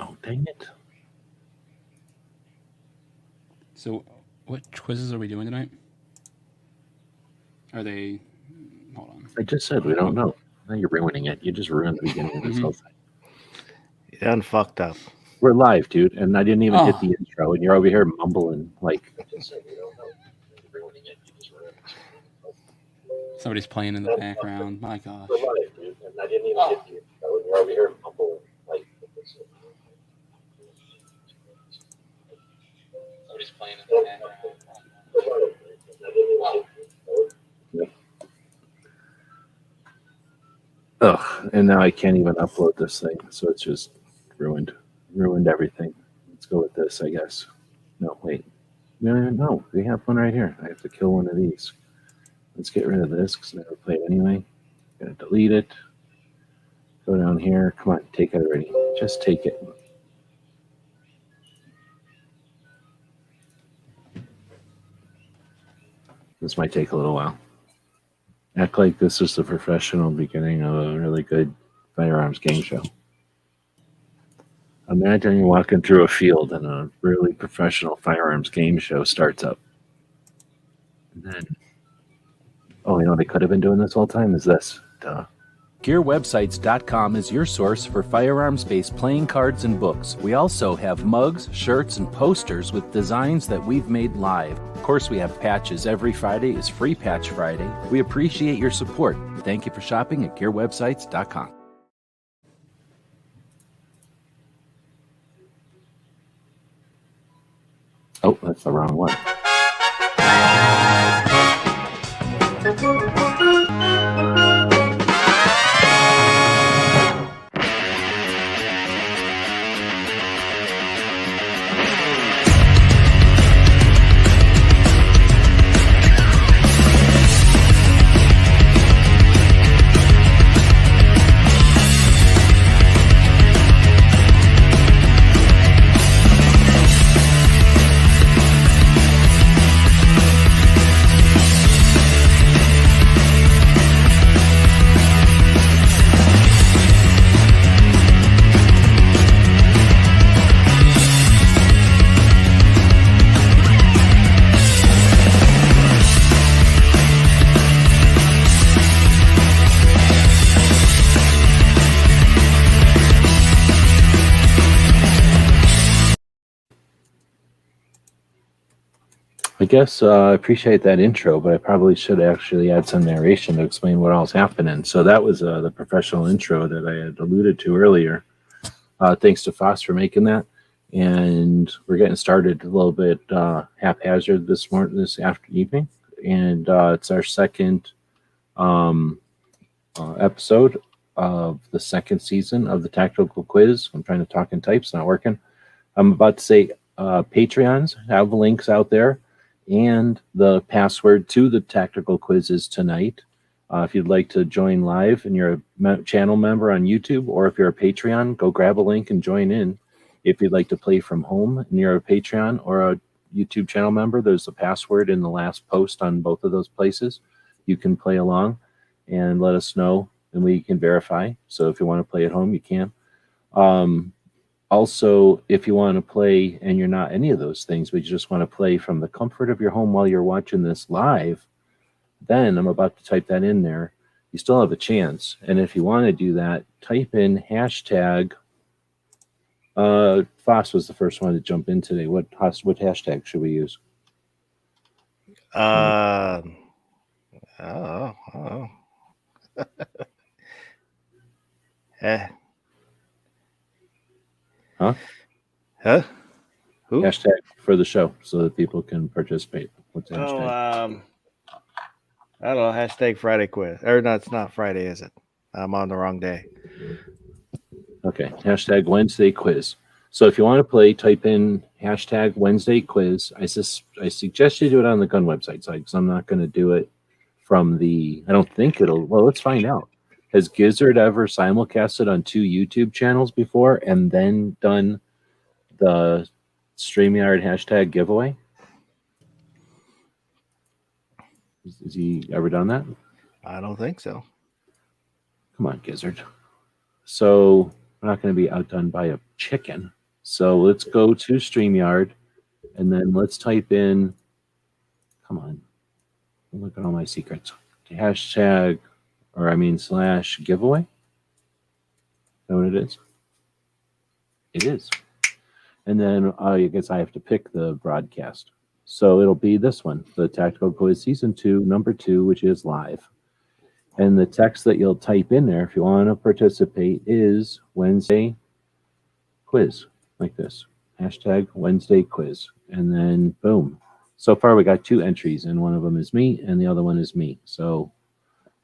Oh, dang it. So, what quizzes are we doing tonight? Are they? Hold on. I just said we don't know. Now you're ruining it. You just ruined the beginning of this whole thing. You done fucked up. We're live, dude, and I didn't even hit Oh. the intro, and you're over here mumbling like. I just said we don't know. You're ruining it. You just ruined it. Somebody's playing in the background. My gosh. We're live, dude, and I didn't even hit the intro, and you're over here mumbling like. Somebody's playing in the background. Ugh, and now I can't even upload this thing, so it's just ruined everything. Let's go with this, I guess. No, wait. No, we have one right here. I have to kill one of these. Let's get rid of this because I never play it anyway. Gonna delete it. Go down here. Come on, take it already. Just take it. This might take a little while. Act like this is the professional beginning of a really good firearms game show. Imagine you're walking through a field and a really professional firearms game show starts up. And then, oh, you know what they could have been doing this whole time? Is this. Duh. GearWebsites.com is your source for firearms-based playing cards and books. We also have mugs, shirts, and posters with designs that we've made live. Of course, we have patches. Every Friday is Free Patch Friday. We appreciate your support. Thank you for shopping at GearWebsites.com. Oh, that's the wrong one. I guess I appreciate that intro, but I probably should actually add some narration to explain what all's happening. So that was the professional intro that I had alluded to earlier. Thanks to Foss for making that. And we're getting started a little bit haphazard this evening. And it's our second episode of the second season of the Tactical Quiz. I'm trying to talk and type, it's not working. I'm about to say Patreons have links out there. And the password to the Tactical Quizzes tonight. If you'd like to join live and you're a channel member on YouTube, or if you're a Patreon, go grab a link and join in. If you'd like to play from home and you're a Patreon or a YouTube channel member, there's a password in the last post on both of those places. You can play along and let us know, and we can verify. So if you want to play at home, you can. Also, if you want to play and you're not any of those things, but you just want to play from the comfort of your home while you're watching this live, then I'm about to type that in there. You still have a chance. And if you want to do that, type in hashtag. Foss was the first one to jump in today. What hashtag should we use? Oh. Huh? Who? Hashtag for the show so that people can participate. What's the hashtag? I don't know. Hashtag Friday quiz. Or no, it's not Friday, is it? I'm on the wrong day. Okay. Hashtag Wednesday quiz. So if you want to play, type in hashtag Wednesday quiz. I suggest you do it on the gun website side because I'm not going to do it from the. I don't think it'll. Well, let's find out. Has Gizzard ever simulcasted on 2 YouTube channels before and then done the StreamYard hashtag giveaway? Has he ever done that? I don't think so. Come on, Gizzard. So we're not going to be outdone by a chicken. So let's go to StreamYard, and then let's type in, come on, look at all my secrets. Hashtag, / giveaway. Is that what it is? It is. And then I guess I have to pick the broadcast. So it'll be this one, the Tactical Quiz Season 2, number 2, which is live. And the text that you'll type in there if you want to participate is Wednesday quiz, like this. Hashtag Wednesday quiz. And then boom. So far we got 2 entries, and one of them is me and the other one is me. So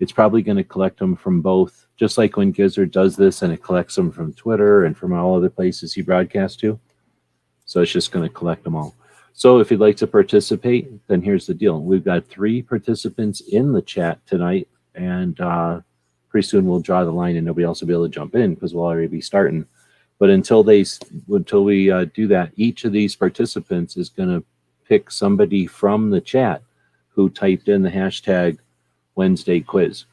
it's probably going to collect them from both, just like when Gizzard does this and it collects them from Twitter and from all other places he broadcasts to. So it's just going to collect them all. So if you'd like to participate, then here's the deal. We've got 3 participants in the chat tonight, and pretty soon we'll draw the line and nobody else will be able to jump in because we'll already be starting. But until we do that, each of these participants is going to pick somebody from the chat who typed in the hashtag Wednesday quiz.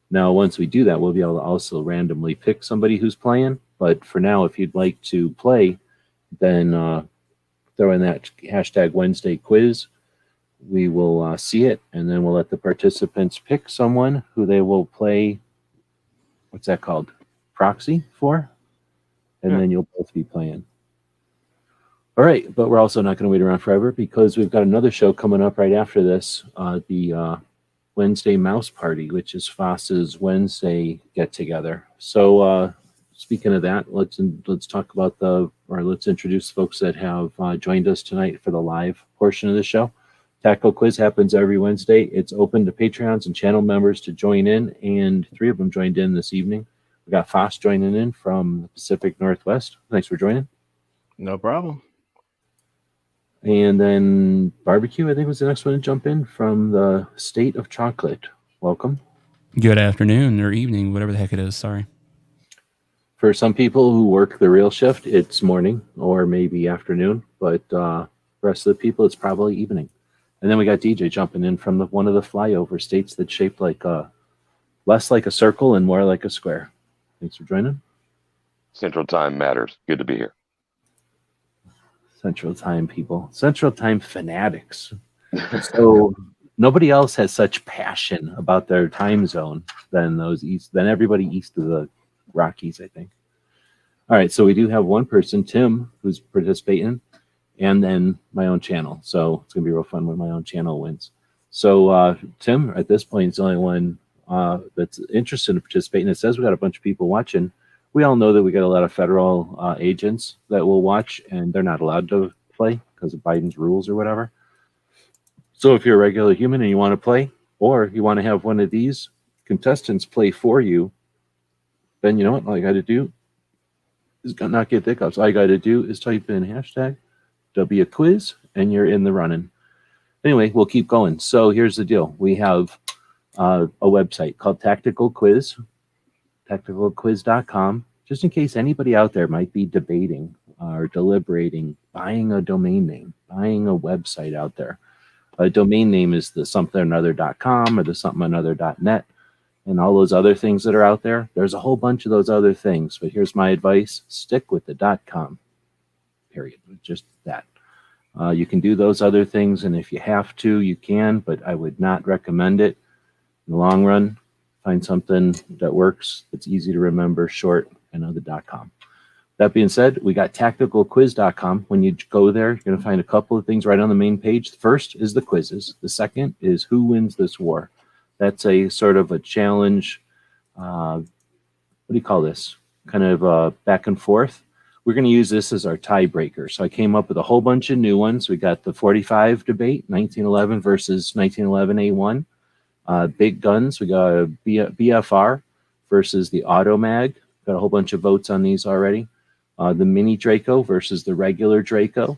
Now, once we do that, we'll be able to also randomly pick somebody who's playing. But for now, if you'd like to play, then throw in that hashtag Wednesday quiz. We will see it, and then we'll let the participants pick someone who they will play, what's that called? Proxy for? And then you'll both be playing. All right, but we're also not going to wait around forever because we've got another show coming up right after this, the Wednesday Mouse Party, which is Foss's Wednesday get-together. So speaking of that, let's talk about let's introduce folks that have joined us tonight for the live portion of the show. Tactical Quiz happens every Wednesday. It's open to Patreons and channel members to join in, and 3 of them joined in this evening. We got Foss joining in from the Pacific Northwest. Thanks for joining. No problem. And then Barbecue, I think, was the next one to jump in from the state of chocolate. Welcome. Good afternoon or evening, whatever the heck it is. Sorry. For some people who work the real shift, it's morning or maybe afternoon, but the rest of the people, it's probably evening. And then we got DJ jumping in from one of the flyover states that's shaped like less like a circle and more like a square. Thanks for joining. Central Time matters. Good to be here. Central Time people. Central Time fanatics. So nobody else has such passion about their time zone than everybody east of the Rockies, I think. All right, so we do have one person, Tim, who's participating, and then my own channel. So it's going to be real fun when my own channel wins. So Tim, at this point, is the only one that's interested in participating. It says we got a bunch of people watching. We all know that we got a lot of federal agents that will watch, and they're not allowed to play because of Biden's rules or whatever. So if you're a regular human and you want to play, or you want to have one of these contestants play for you, then you know what all you got to do is not get hiccups. All you got to do is type in hashtag WQuiz, and you're in the running. Anyway, we'll keep going. So here's the deal. We have a website called Tactical Quiz, tacticalquiz.com, just in case anybody out there might be debating or deliberating buying a domain name, buying a website out there. A domain name is the somethinganother.com or the somethinganother.net and all those other things that are out there. There's a whole bunch of those other things, but here's my advice. Stick with the .com, period. Just that. You can do those other things, and if you have to, you can, but I would not recommend it. In the long run, find something that works, that's easy to remember, short, and the .com. That being said, we got tacticalquiz.com. When you go there, you're going to find a couple of things right on the main page. The first is the quizzes. The second is who wins this war. That's a sort of a challenge. What do you call this? Kind of back and forth. We're going to use this as our tiebreaker. So I came up with a whole bunch of new ones. We got the 45 debate, 1911 versus 1911 A1. Big guns, we got a BFR versus the Automag. Got a whole bunch of votes on these already. The mini Draco versus the regular Draco,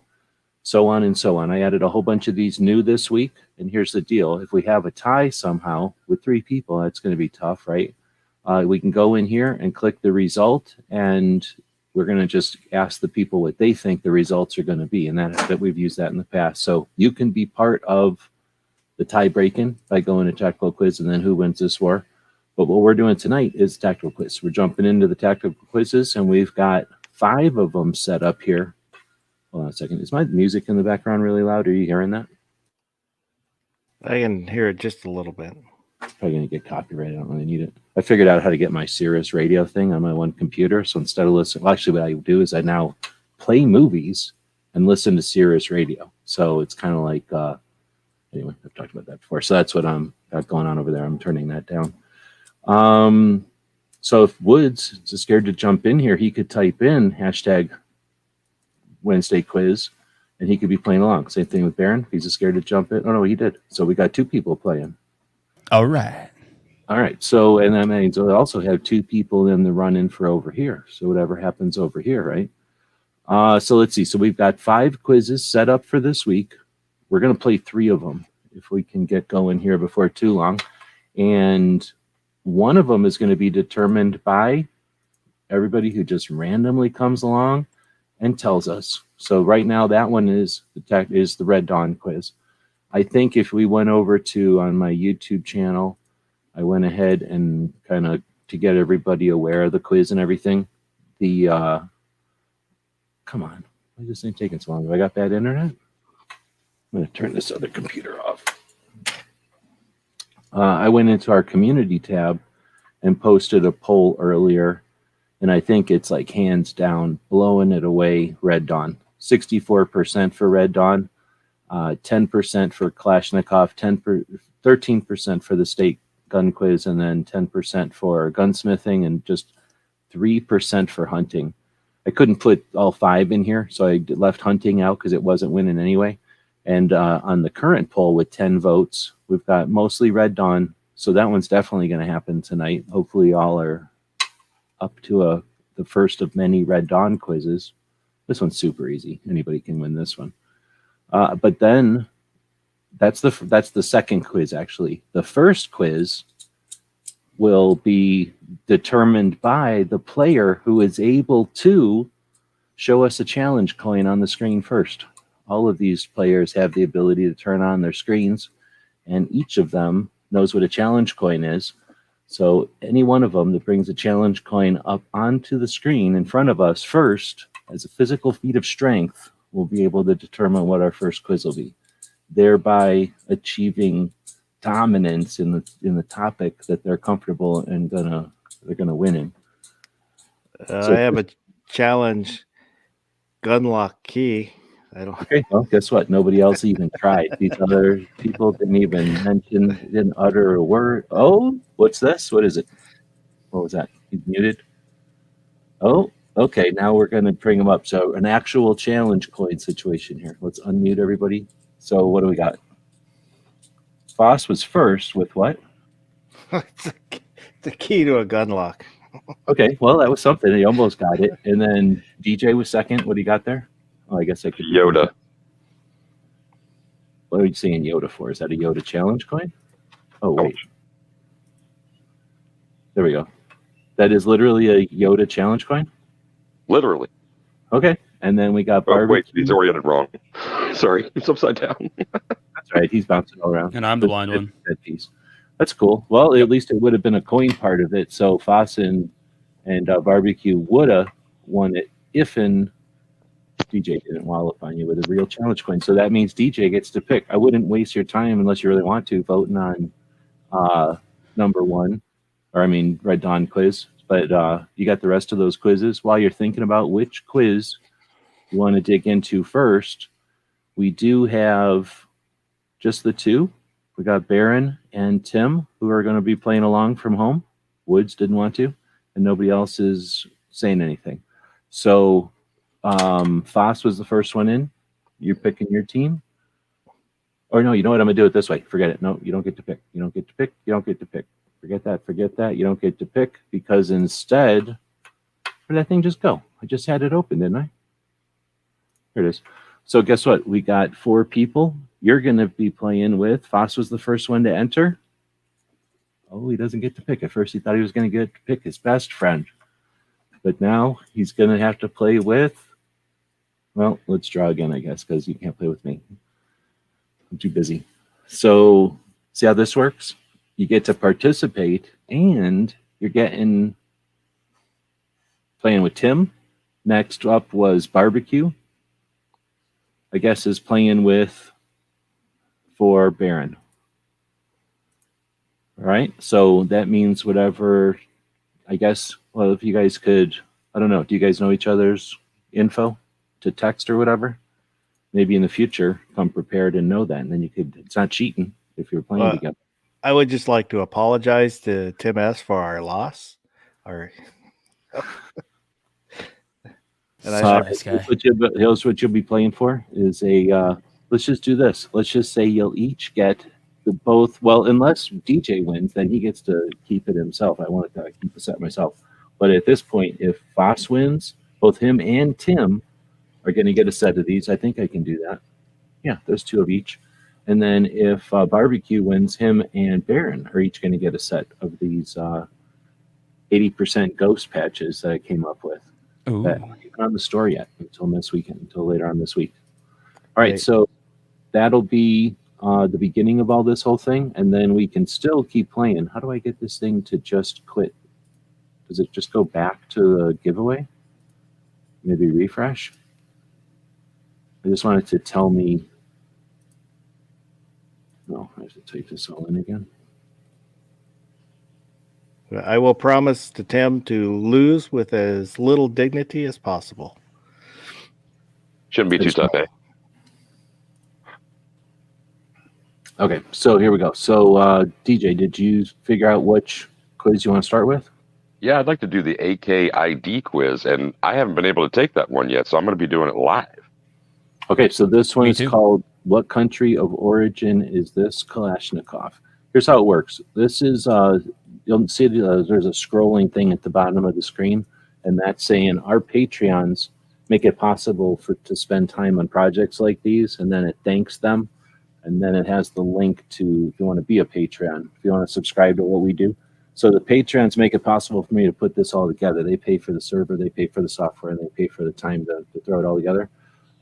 so on and so on. I added a whole bunch of these new this week, and here's the deal. If we have a tie somehow with 3 people, that's going to be tough, right? We can go in here and click the result, and we're going to just ask the people what they think the results are going to be, and that we've used that in the past. So you can be part of the tie breaking by going to Tactical Quiz and then who wins this war. But what we're doing tonight is tactical quiz. We're jumping into the tactical quizzes, and we've got 5 of them set up here. Hold on a second. Is my music in the background really loud? Are you hearing that? I can hear it just a little bit. Probably going to get copyrighted. I don't really need it. I figured out how to get my Sirius radio thing on my one computer. So instead of listening, well, actually what I do is I now play movies and listen to Sirius radio. So it's kind of like, anyway, I've talked about that before. So that's what I'm got going on over there. I'm turning that down. So if Woods is scared to jump in here, he could type in hashtag Wednesday quiz and he could be playing along. Same thing with Baron. He's scared to jump in. Oh no, he did. So we got 2 people playing. All right. All right. So, and that means we also have 2 people in the run in for over here. So whatever happens over here, right? So let's see. So we've got 5 quizzes set up for this week. We're going to play 3 of them if we can get going here before too long. And one of them is going to be determined by everybody who just randomly comes along and tells us. So right now that one is the Red Dawn quiz. I think if we went over to on my YouTube channel, I went ahead and kind of to get everybody aware of the quiz and everything. The come on, why is this thing taking so long? Have I got bad internet? I'm going to turn this other computer off. I went into our community tab and posted a poll earlier, and I think it's like hands down blowing it away. Red Dawn, 64% for Red Dawn. 10% for Kalashnikov, 13% for the state gun quiz, and then 10% for gunsmithing, and just 3% for hunting. I couldn't put all 5 in here, so I left hunting out because it wasn't winning anyway. And on the current poll with 10 votes, we've got mostly Red Dawn, so that one's definitely going to happen tonight. Hopefully all are up to the first of many Red Dawn quizzes. This one's super easy. Anybody can win this one. But then that's the second quiz, actually. The first quiz will be determined by the player who is able to show us a challenge coin on the screen first. All of these players have the ability to turn on their screens, and each of them knows what a challenge coin is. So any one of them that brings a challenge coin up onto the screen in front of us first, as a physical feat of strength, will be able to determine what our first quiz will be, thereby achieving dominance in the topic that they're comfortable and they're gonna win in. I have a challenge gun lock key. I don't. Okay, well, guess what? Nobody else even tried. These other people didn't utter a word. Oh, what's this? What is it? What was that? He's muted. Oh. Okay, now we're going to bring them up. So an actual challenge coin situation here. Let's unmute everybody. So what do we got? Foss was first with what? It's the key to a gun lock. Okay, well, that was something. He almost got it. And then DJ was second. What do you got there? Oh, I guess I could. Yoda. What are you saying Yoda for? Is that a Yoda challenge coin? Oh, wait. There we go. That is literally a Yoda challenge coin? Literally. Okay, and then we got Oh, barbecue. wait, he's oriented wrong. Sorry, it's upside down. That's right, he's bouncing all around. And I'm the blind one. That piece. That's cool. Well, at least it would have been a coin part of it. So Foss and barbecue would have won it if DJ didn't wallop on you with a real challenge coin. So that means DJ gets to pick. I wouldn't waste your time unless you really want to voting on number 1, or I mean Red Dawn quiz. But you got the rest of those quizzes. While you're thinking about which quiz you want to dig into first, we do have just the 2. We got Baron and Tim, who are going to be playing along from home. Woods didn't want to, and nobody else is saying anything. So Foss was the first one in. You're picking your team. Or no, you know what? I'm going to do it this way. Forget it. No, you don't get to pick. You don't get to pick. You don't get to pick. Forget that. You don't get to pick, because instead, where did that thing just go? I just had it open, didn't I? Here it is. So guess what? We got 4 people. You're going to be playing with, Foss was the first one to enter. Oh, he doesn't get to pick. At first, he thought he was going to get to pick his best friend. But now he's going to have to play with, well, let's draw again, I guess, because you can't play with me. I'm too busy. So see how this works? you get to participate, and you're getting playing with Tim. Next up was Barbecue. I guess is playing with for Baron. All right, so that means whatever. I guess. Well, if you guys could, I don't know. Do you guys know each other's info to text or whatever? Maybe in the future, come prepared and know that, and then you could. It's not cheating if you're playing together. I would just like to apologize to Tim S for our loss. Nice guy. Here's what you'll be playing for is a. Let's just do this. Let's just say you'll each get the both. Well, unless DJ wins, then he gets to keep it himself. I want to keep the set myself. But at this point, if Foss wins, both him and Tim are going to get a set of these. I think I can do that. Yeah, there's 2 of each. And then if Barbecue wins, him and Baron are each going to get a set of these 80% ghost patches that I came up with. Ooh. That aren't even on the store yet until this weekend, until later on this week. All right, so that'll be the beginning of all this whole thing, and then we can still keep playing. How do I get this thing to just quit? Does it just go back to the giveaway? Maybe refresh? I just wanted to tell me. No, I have to type this all in again. I will promise to Tim to lose with as little dignity as possible. Shouldn't be too tough, eh? Okay, so here we go. So, DJ, did you figure out which quiz you want to start with? Yeah, I'd like to do the AK ID quiz, and I haven't been able to take that one yet, so I'm going to be doing it live. Okay, so this one Me is too. called What Country of Origin is This Kalashnikov? Here's how it works. This is, you'll see there's a scrolling thing at the bottom of the screen, and that's saying our Patreons make it possible to spend time on projects like these, and then it thanks them. And then it has the link to if you want to be a Patreon, if you want to subscribe to what we do. So the Patreons make it possible for me to put this all together. They pay for the server, they pay for the software, and they pay for the time to throw it all together.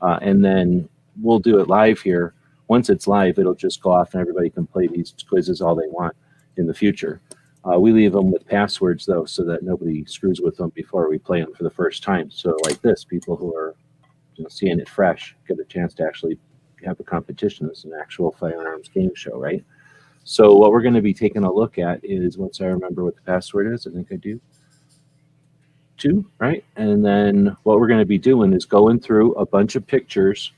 And then we'll do it live here. Once it's live, it'll just go off and everybody can play these quizzes all they want in the future. We leave them with passwords, though, so that nobody screws with them before we play them for the first time. So like this, people who are seeing it fresh get a chance to actually have a competition. It's an actual firearms game show, right? So what we're going to be taking a look at is, once I remember what the password is, I think I do, 2, right? And then what we're going to be doing is going through a bunch of pictures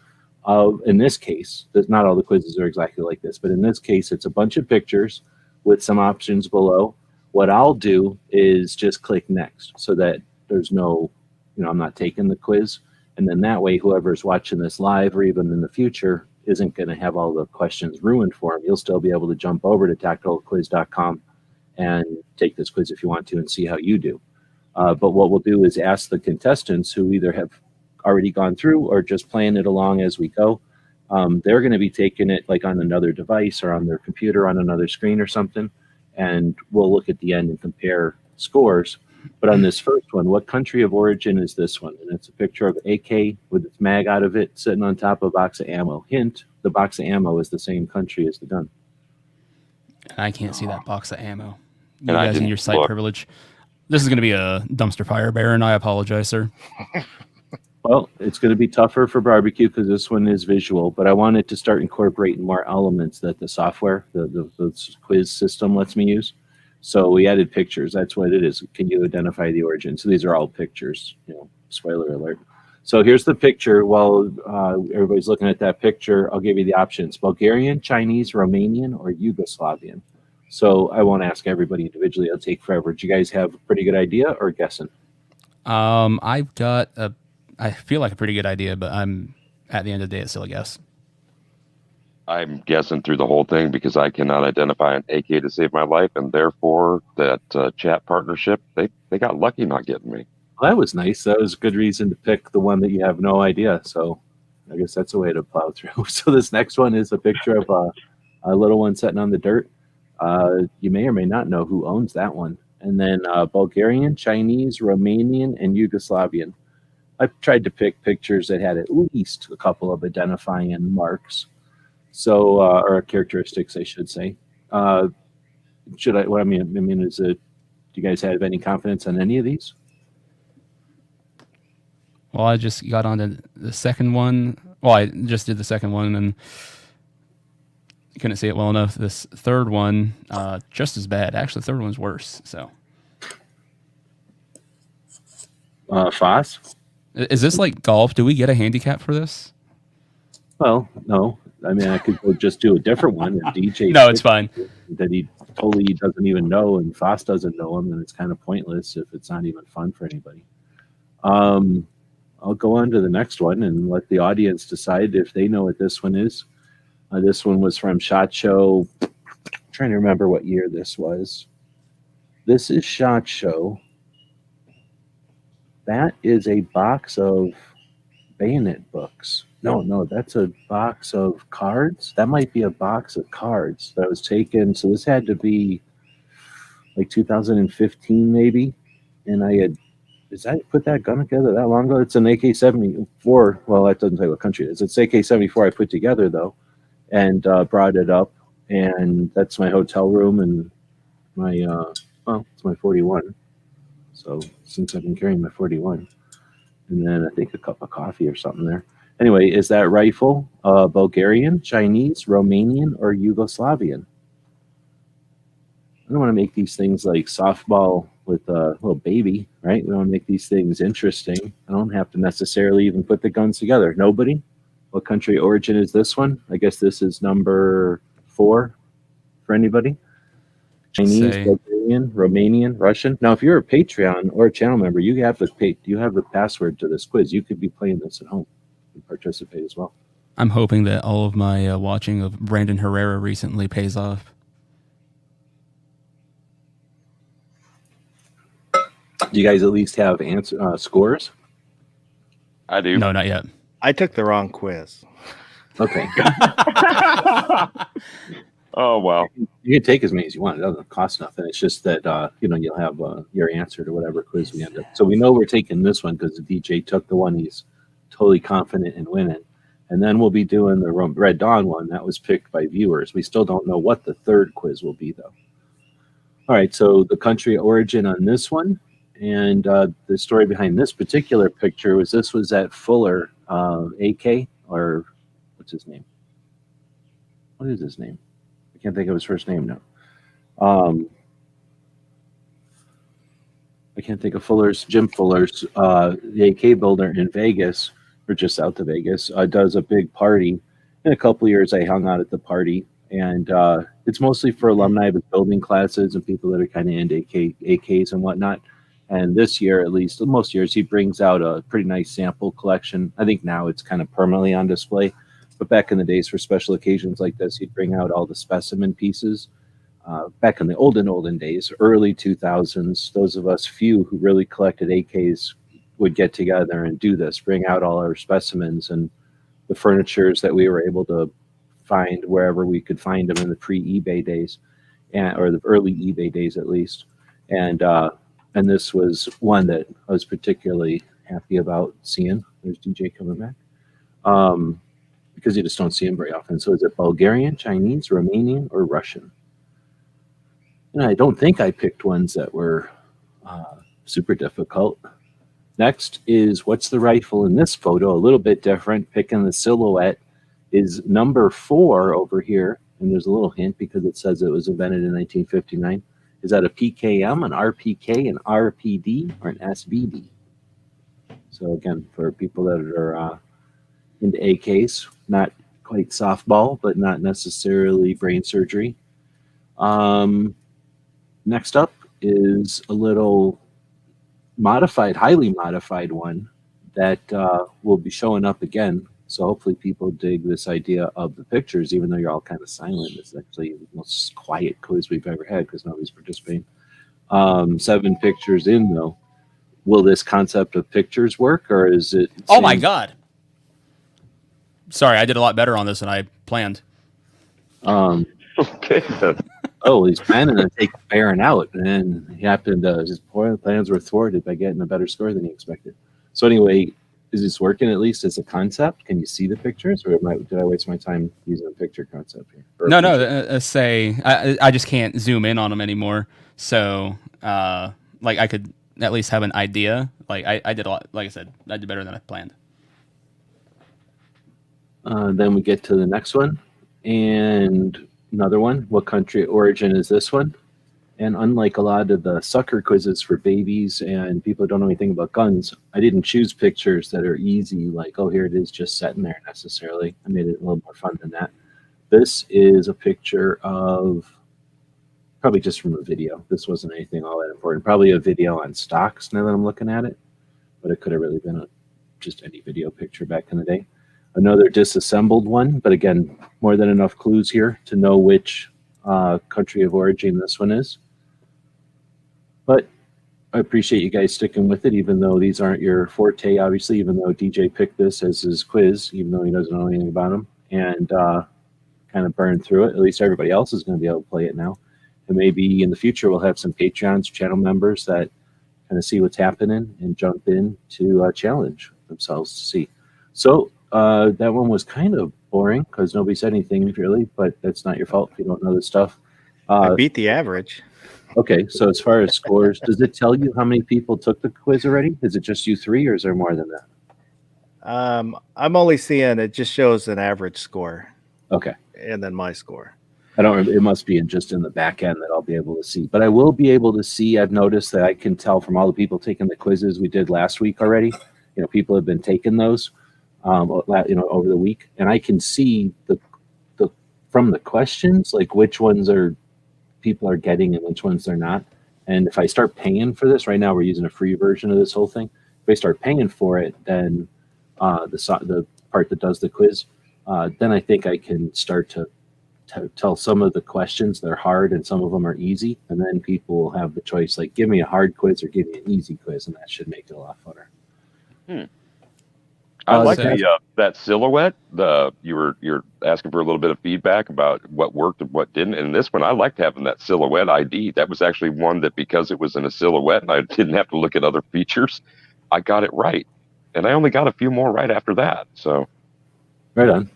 of, in this case, not all the quizzes are exactly like this, but in this case, it's a bunch of pictures with some options below. What I'll do is just click next so that there's no, I'm not taking the quiz. And then that way, whoever's watching this live or even in the future isn't going to have all the questions ruined for them. You'll still be able to jump over to tacticalquiz.com and take this quiz if you want to and see how you do. But what we'll do is ask the contestants who either have already gone through or just playing it along as we go. They're going to be taking it like on another device or on their computer on another screen or something. And we'll look at the end and compare scores. But on this first one, what country of origin is this one? And it's a picture of AK with its mag out of it sitting on top of a box of ammo. Hint, the box of ammo is the same country as the gun. I can't see that box of ammo. You And I guys in didn't your site look. privilege. This is going to be a dumpster fire, Baron. I apologize, sir. Well, it's going to be tougher for barbecue because this one is visual, but I wanted to start incorporating more elements that the software, the quiz system lets me use. So we added pictures. That's what it is. Can you identify the origin? So these are all pictures, spoiler alert. So here's the picture. While everybody's looking at that picture, I'll give you the options: Bulgarian, Chinese, Romanian, or Yugoslavian. So I won't ask everybody individually. It'll take forever. Do you guys have a pretty good idea or guessing? I've got I feel like a pretty good idea, but I'm at the end of the day, it's still a guess. I'm guessing through the whole thing because I cannot identify an AK to save my life, and therefore that chat partnership, they got lucky not getting me. Well, that was nice. That was a good reason to pick the one that you have no idea. So I guess that's a way to plow through. So this next one is a picture of a little one sitting on the dirt. You may or may not know who owns that one. And then Bulgarian, Chinese, Romanian, and Yugoslavian. I've tried to pick pictures that had at least a couple of identifying marks. So, or characteristics, I should say. should I? What I mean, is it? Do you guys have any confidence on any of these? Well, I just got on to the second one. Well, I just did the second one and couldn't see it well enough. This third one, just as bad. Actually, the third one's worse. So, Foss? is this like golf? Do we get a handicap for this? Well, no. I mean, I could go just do a different one. And DJ No, it's fine. that he totally doesn't even know, and Foss doesn't know him, and it's kind of pointless if it's not even fun for anybody. I'll go on to the next one and let the audience decide if they know what this one is. This one was from SHOT Show. I'm trying to remember what year this was. This is SHOT Show. That is a box of Bayonet books. No, that's a box of cards. That might be a box of cards that was taken. So this had to be like 2015 maybe. And I put that gun together that long ago? It's an AK-74. Well, that doesn't say what country it is. It's AK-74 I put together though, and brought it up. And that's my hotel room and my it's my 41. So since I've been carrying my 41, and then I think a cup of coffee or something there. Anyway, is that rifle Bulgarian, Chinese, Romanian, or Yugoslavian? I don't want to make these things like softball with a little baby, right? We want to make these things interesting. I don't have to necessarily even put the guns together. Nobody? What country origin is this one? I guess this is number 4 for anybody. Chinese, Bulgarian, Romanian, Russian. Now, if you're a Patreon or a channel member, you have the password to this quiz. You could be playing this at home and participate as well. I'm hoping that all of my watching of Brandon Herrera recently pays off. Do you guys at least have scores? I do. No, not yet. I took the wrong quiz. Okay. Oh, wow. You can take as many as you want. It doesn't cost nothing. It's just that, you'll have your answer to whatever quiz we end up. So we know we're taking this one because the DJ took the one he's totally confident in winning. And then we'll be doing the Red Dawn one that was picked by viewers. We still don't know what the third quiz will be, though. All right, so the country origin on this one. And the story behind this particular picture was this was at Fuller AK, or what's his name? What is his name? I can't think of his first name now. I can't think of Jim Fuller's, the AK builder in Vegas, or just south of Vegas, does a big party. In a couple of years, I hung out at the party, and it's mostly for alumni of his building classes and people that are kind of into AKs and whatnot. And this year, at least, most years, he brings out a pretty nice sample collection. I think now it's kind of permanently on display. But back in the days for special occasions like this, he'd bring out all the specimen pieces. Back in the olden days, early 2000s, those of us few who really collected AKs would get together and do this, bring out all our specimens and the furnitures that we were able to find wherever we could find them in the pre-eBay days, or the early eBay days at least. And this was one that I was particularly happy about seeing. There's DJ coming back. Because you just don't see him very often. So is it Bulgarian, Chinese, Romanian, or Russian? And I don't think I picked ones that were super difficult. Next is what's the rifle in this photo? A little bit different. Picking the silhouette is number 4 over here. And there's a little hint because it says it was invented in 1959. Is that a PKM, an RPK, an RPD, or an SVD? So again, for people that are into AKs, not quite softball, but not necessarily brain surgery. Next up is a little modified, highly modified one that will be showing up again. So hopefully people dig this idea of the pictures, even though you're all kind of silent. It's actually the most quiet quiz we've ever had because nobody's participating. 7 pictures in, though. Will this concept of pictures work, or is it... Oh, my God. Sorry, I did a lot better on this than I planned. Okay, then. Oh, he's planning to take Baron out, and then he happened to... His plans were thwarted by getting a better score than he expected. So anyway, is this working at least as a concept? Can you see the pictures, or did I waste my time using a picture concept here? No, say I just can't zoom in on them anymore. So like I could at least have an idea. Like I did a lot. Like I said, I did better than I planned. Then we get to the next one, and another one. What country of origin is this one? And unlike a lot of the sucker quizzes for babies and people who don't know anything about guns, I didn't choose pictures that are easy, like, oh, here it is just sitting there necessarily. I made it a little more fun than that. This is a picture of, probably just from a video. This wasn't anything all that important. Probably a video on stocks now that I'm looking at it, but it could have really been just any video picture back in the day. Another disassembled one, but again, more than enough clues here to know which country of origin this one is. But I appreciate you guys sticking with it, even though these aren't your forte, obviously, even though DJ picked this as his quiz, even though he doesn't know anything about them, and kind of burned through it. At least everybody else is going to be able to play it now. And maybe in the future, we'll have some Patreons, channel members that kind of see what's happening and jump in to challenge themselves to see. So that one was kind of boring because nobody said anything really, but that's not your fault if you don't know this stuff. I beat the average. Okay, so as far as scores, does it tell you how many people took the quiz already? Is it just you three, or is there more than that? I'm only seeing it just shows an average score. Okay. And then my score. I don't. It must be just in the back end that I'll be able to see. But I will be able to see. I've noticed that I can tell from all the people taking the quizzes we did last week already. You know, people have been taking those, over the week, and I can see the from the questions like which ones people are getting and which ones they're not. And if I start paying for this, right now we're using a free version of this whole thing. If I start paying for it, then the part that does the quiz, then I think I can start to tell some of the questions they're hard and some of them are easy, and then people will have the choice, like give me a hard quiz or give me an easy quiz, and that should make it a lot funner. I like that silhouette. You're asking for a little bit of feedback about what worked and what didn't. And this one, I liked having that silhouette ID. That was actually one that, because it was in a silhouette and I didn't have to look at other features, I got it right. And I only got a few more right after that. So, right on.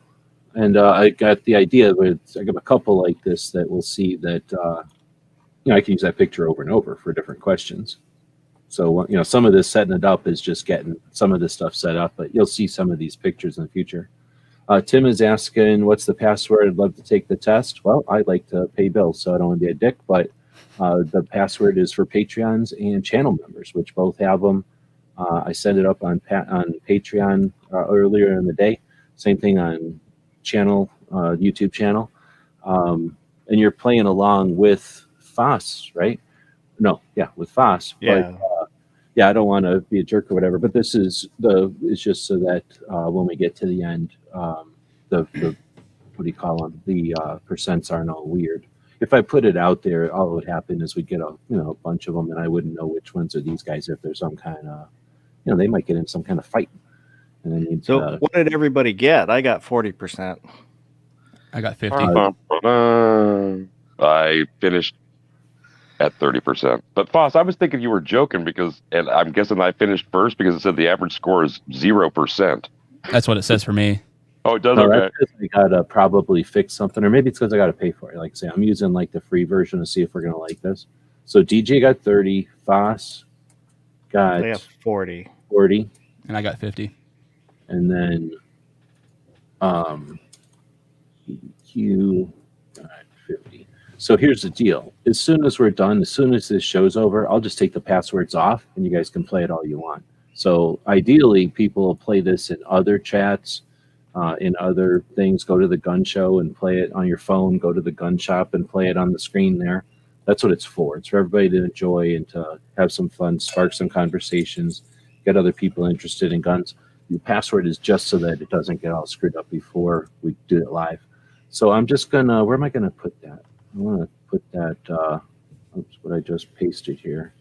And I got the idea, but I got a couple like this that we'll see that I can use that picture over and over for different questions. So, some of this setting it up is just getting some of this stuff set up, but you'll see some of these pictures in the future. Tim is asking, what's the password? I'd love to take the test. Well, I'd like to pay bills, so I don't want to be a dick, but the password is for Patreons and channel members, which both have them. I set it up on Patreon earlier in the day. Same thing on YouTube channel. And you're playing along with Foss, right? No, yeah, with Foss. Yeah. But, I don't want to be a jerk or whatever, but this is it's just so that when we get to the end, the what do you call them? The percents aren't all weird. If I put it out there, all that would happen is we get a bunch of them, and I wouldn't know which ones are these guys if there's some kind of, they might get in some kind of fight. And I need so what did everybody get? I got 40%. I got 50. I finished at 30%. But Foss, I was thinking you were joking and I'm guessing I finished first because it said the average score is 0%. That's what it says for me. Oh, it does? No, okay. I gotta probably fix something, or maybe it's because I gotta pay for it. Like I say, I'm using like the free version to see if we're gonna like this. So DJ got 30, Foss got 40, and I got 50. And then EQ got 50. So here's the deal. As soon as we're done, as soon as this show's over, I'll just take the passwords off and you guys can play it all you want. So ideally, people will play this in other chats, in other things. Go to the gun show and play it on your phone. Go to the gun shop and play it on the screen there. That's what it's for. It's for everybody to enjoy and to have some fun, spark some conversations, get other people interested in guns. The password is just so that it doesn't get all screwed up before we do it live. So I'm just gonna, where am I gonna put that? I want to put that, oops, what I just pasted here,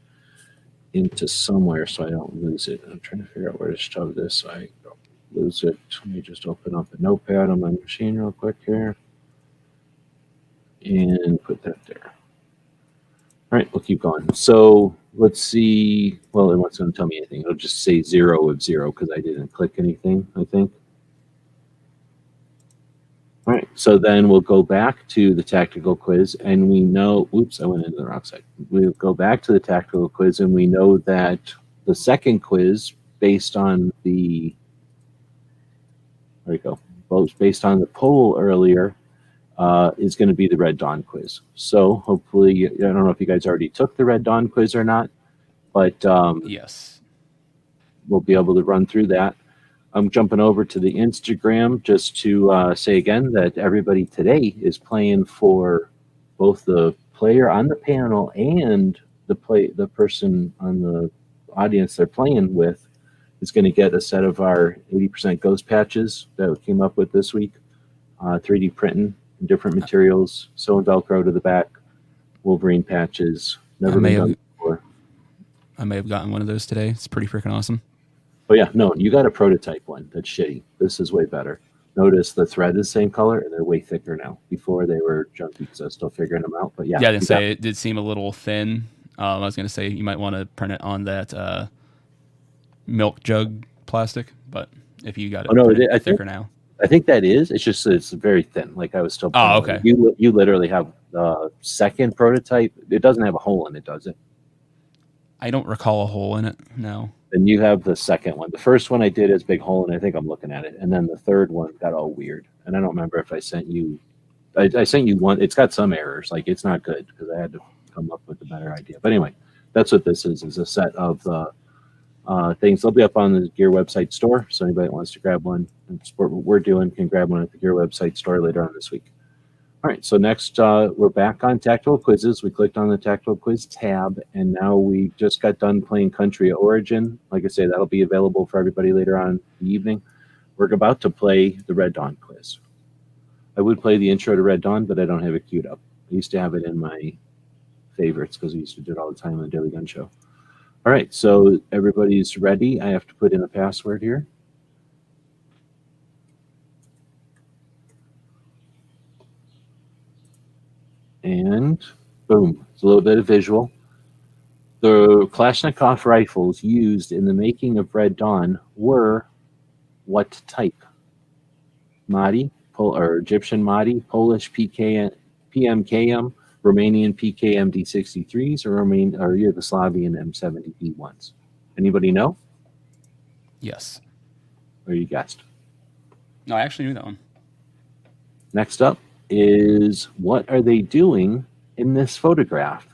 into somewhere so I don't lose it. I'm trying to figure out where to shove this so I don't lose it. Let me just open up a notepad on my machine real quick here and put that there. All right, we'll keep going. So let's see. Well, it wants to tell me anything. It'll just say 0 of 0 because I didn't click anything, I think. All right, so then we'll go back to the tactical quiz, and we know, oops, I went into the wrong side. We'll go back to the tactical quiz, and we know that the second quiz, based on the, there we go, both based on the poll earlier, is going to be the Red Dawn quiz. So hopefully, I don't know if you guys already took the Red Dawn quiz or not, but Yes. we'll be able to run through that. I'm jumping over to the Instagram just to say again that everybody today is playing for both the player on the panel and the person on the audience they're playing with is going to get a set of our 80% ghost patches that we came up with this week. 3D printing, different materials, sewing Velcro to the back, Wolverine patches. Never been done before. I may have gotten one of those today. It's pretty freaking awesome. Oh yeah, no, you got a prototype one. That's shitty. This is way better. Notice the thread is the same color and they're way thicker now. Before they were junky because I was still figuring them out. But yeah. Yeah, I didn't say it did seem a little thin. I was going to say you might want to print it on that milk jug plastic, but if you got it thicker now. I think that is. It's just it's very thin. Like I was still. Oh, okay. You literally have the second prototype. It doesn't have a hole in it, does it? I don't recall a hole in it. No. Then you have the second one. The first one I did has big hole, and I think I'm looking at it. And then the third one got all weird. And I don't remember if I sent you. I sent you one. It's got some errors. Like it's not good because I had to come up with a better idea. But anyway, that's what this is a set of things. They'll be up on the Gear website store. So anybody that wants to grab one and support what we're doing can grab one at the Gear website store later on this week. All right, so next we're back on tactical quizzes. We clicked on the tactical quiz tab, and now we just got done playing Country of Origin. Like I say, that'll be available for everybody later on in the evening. We're about to play the Red Dawn quiz. I would play the intro to Red Dawn, but I don't have it queued up. I used to have it in my favorites because we used to do it all the time on the Daily Gun Show. All right, so everybody's ready. I have to put in a password here. And boom, it's a little bit of visual. The Kalashnikov rifles used in the making of Red Dawn were what type? Mahdi, or Egyptian Mahdi, Polish PMKM, Romanian PKM D63s, or Yugoslavian M70B1s. Anybody know? Yes. Or you guessed? No, I actually knew that one. Next up is what are they doing in this photograph?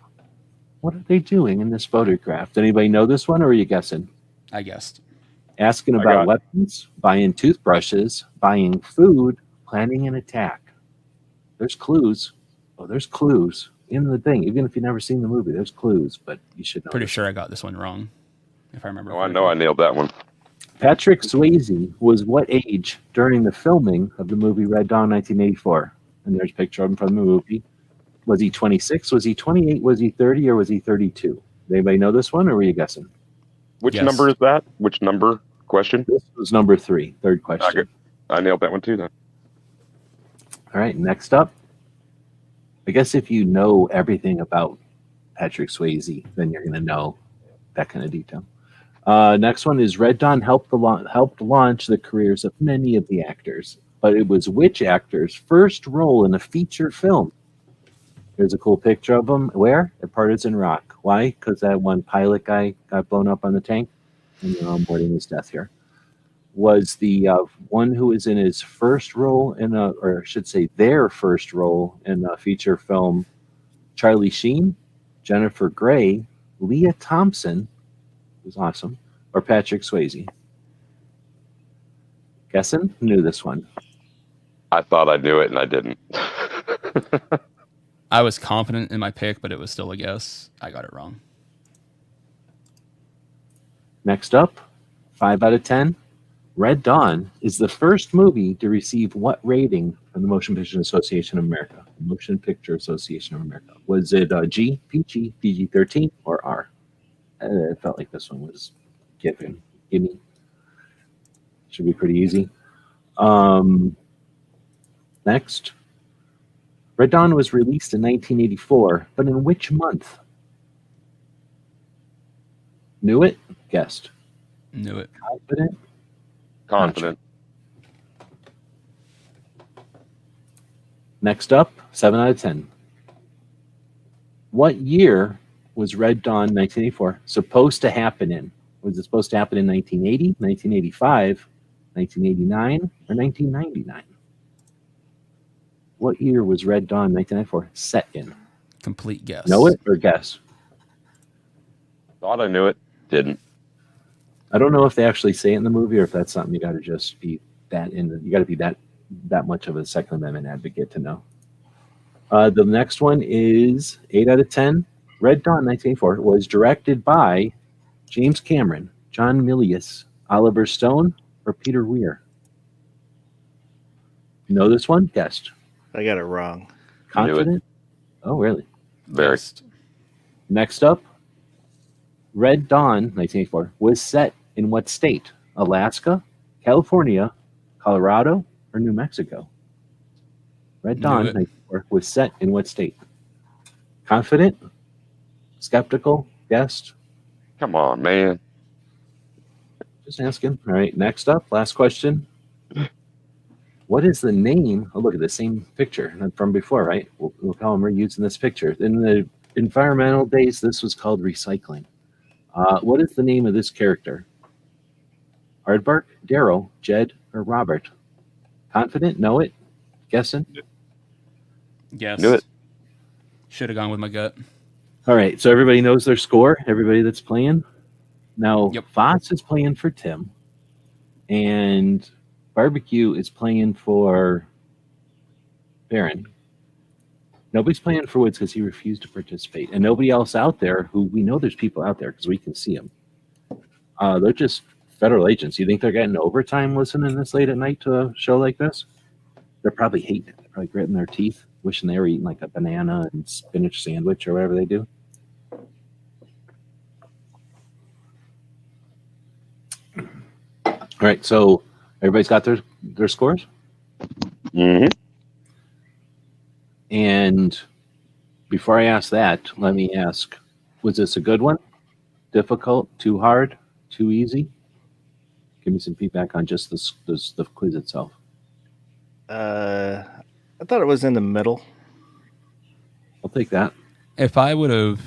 What are they doing in this photograph? Does anybody know this one, or are you guessing? I guessed. Asking about weapons, buying toothbrushes, buying food, planning an attack. There's clues. Oh, there's clues in the thing. Even if you've never seen the movie, there's clues, but you should know. Pretty sure I got this one wrong, if I remember. Oh, I know I nailed that one. Patrick Swayze was what age during the filming of the movie Red Dawn 1984? And there's a picture of him from the movie. Was he 26? Was he 28? Was he 30? Or was he 32? Anybody know this one, or were you guessing? Which number is that? Which number question? This was number 3, third question. I nailed that one too then. All right, next up. I guess if you know everything about Patrick Swayze, then you're going to know that kind of detail. Next one is Red Dawn helped launch the careers of many of the actors, but it was which actor's first role in a feature film? Here's a cool picture of him. Where? At Partisan Rock. Why? Because that one pilot guy got blown up on the tank, and they're onboarding his death here. Was the one who was in his first role or I should say their first role in a feature film, Charlie Sheen, Jennifer Grey, Leah Thompson, who's awesome, or Patrick Swayze? Guessing? Knew this one. I thought I knew it and I didn't. I was confident in my pick, but it was still a guess. I got it wrong. Next up, 5 out of 10. Red Dawn is the first movie to receive what rating from the Motion Picture Association of America? Motion Picture Association of America. Was it G, PG, PG-13, or R? I felt like this one was gimme. Should be pretty easy. Next. Red Dawn was released in 1984, but in which month? Knew it? Guessed. Knew it. Confident? Confident. Next up, 7 out of 10. What year was Red Dawn 1984 supposed to happen in? Was it supposed to happen in 1980, 1985, 1989, or 1999? What year was Red Dawn 1994 set in? Complete guess. Know it or guess? Thought I knew it. Didn't. I don't know if they actually say it in the movie or if that's something you got to just be that in. You got to be that much of a Second Amendment advocate to know. The next one is 8 out of 10. Red Dawn 1984 was directed by James Cameron, John Milius, Oliver Stone, or Peter Weir. Know this one? Guessed. I got it wrong. Confident? Oh, really? Very. Guessed. Next up, Red Dawn 1984 was set in what state? Alaska, California, Colorado, or New Mexico? Red Knew Dawn it. 1984 was set in what state? Confident? Skeptical? Guessed? Come on, man. Just asking. All right, next up, last question. What is the name? Oh, look at the same picture from before, right? We'll call them reusing this picture. In the environmental days, this was called recycling. What is the name of this character? Aardvark, Daryl, Jed, or Robert? Confident? Know it? Guessing? Guess. Knew it. Should have gone with my gut. All right, so everybody knows their score, everybody that's playing. Now, Yep. Foss is playing for Tim, and Barbecue is playing for Baron. Nobody's playing for Woods because he refused to participate, and nobody else out there who we know there's people out there because we can see them. They're just federal agents. You think they're getting overtime listening this late at night to a show like this? They're probably hating it. They're probably gritting their teeth, wishing they were eating like a banana and spinach sandwich or whatever they do. All right, so everybody's got their scores? Mm-hmm. And before I ask that, let me ask, was this a good one? Difficult? Too hard? Too easy? Give me some feedback on just the quiz itself. I thought it was in the middle. I'll take that. If I would have,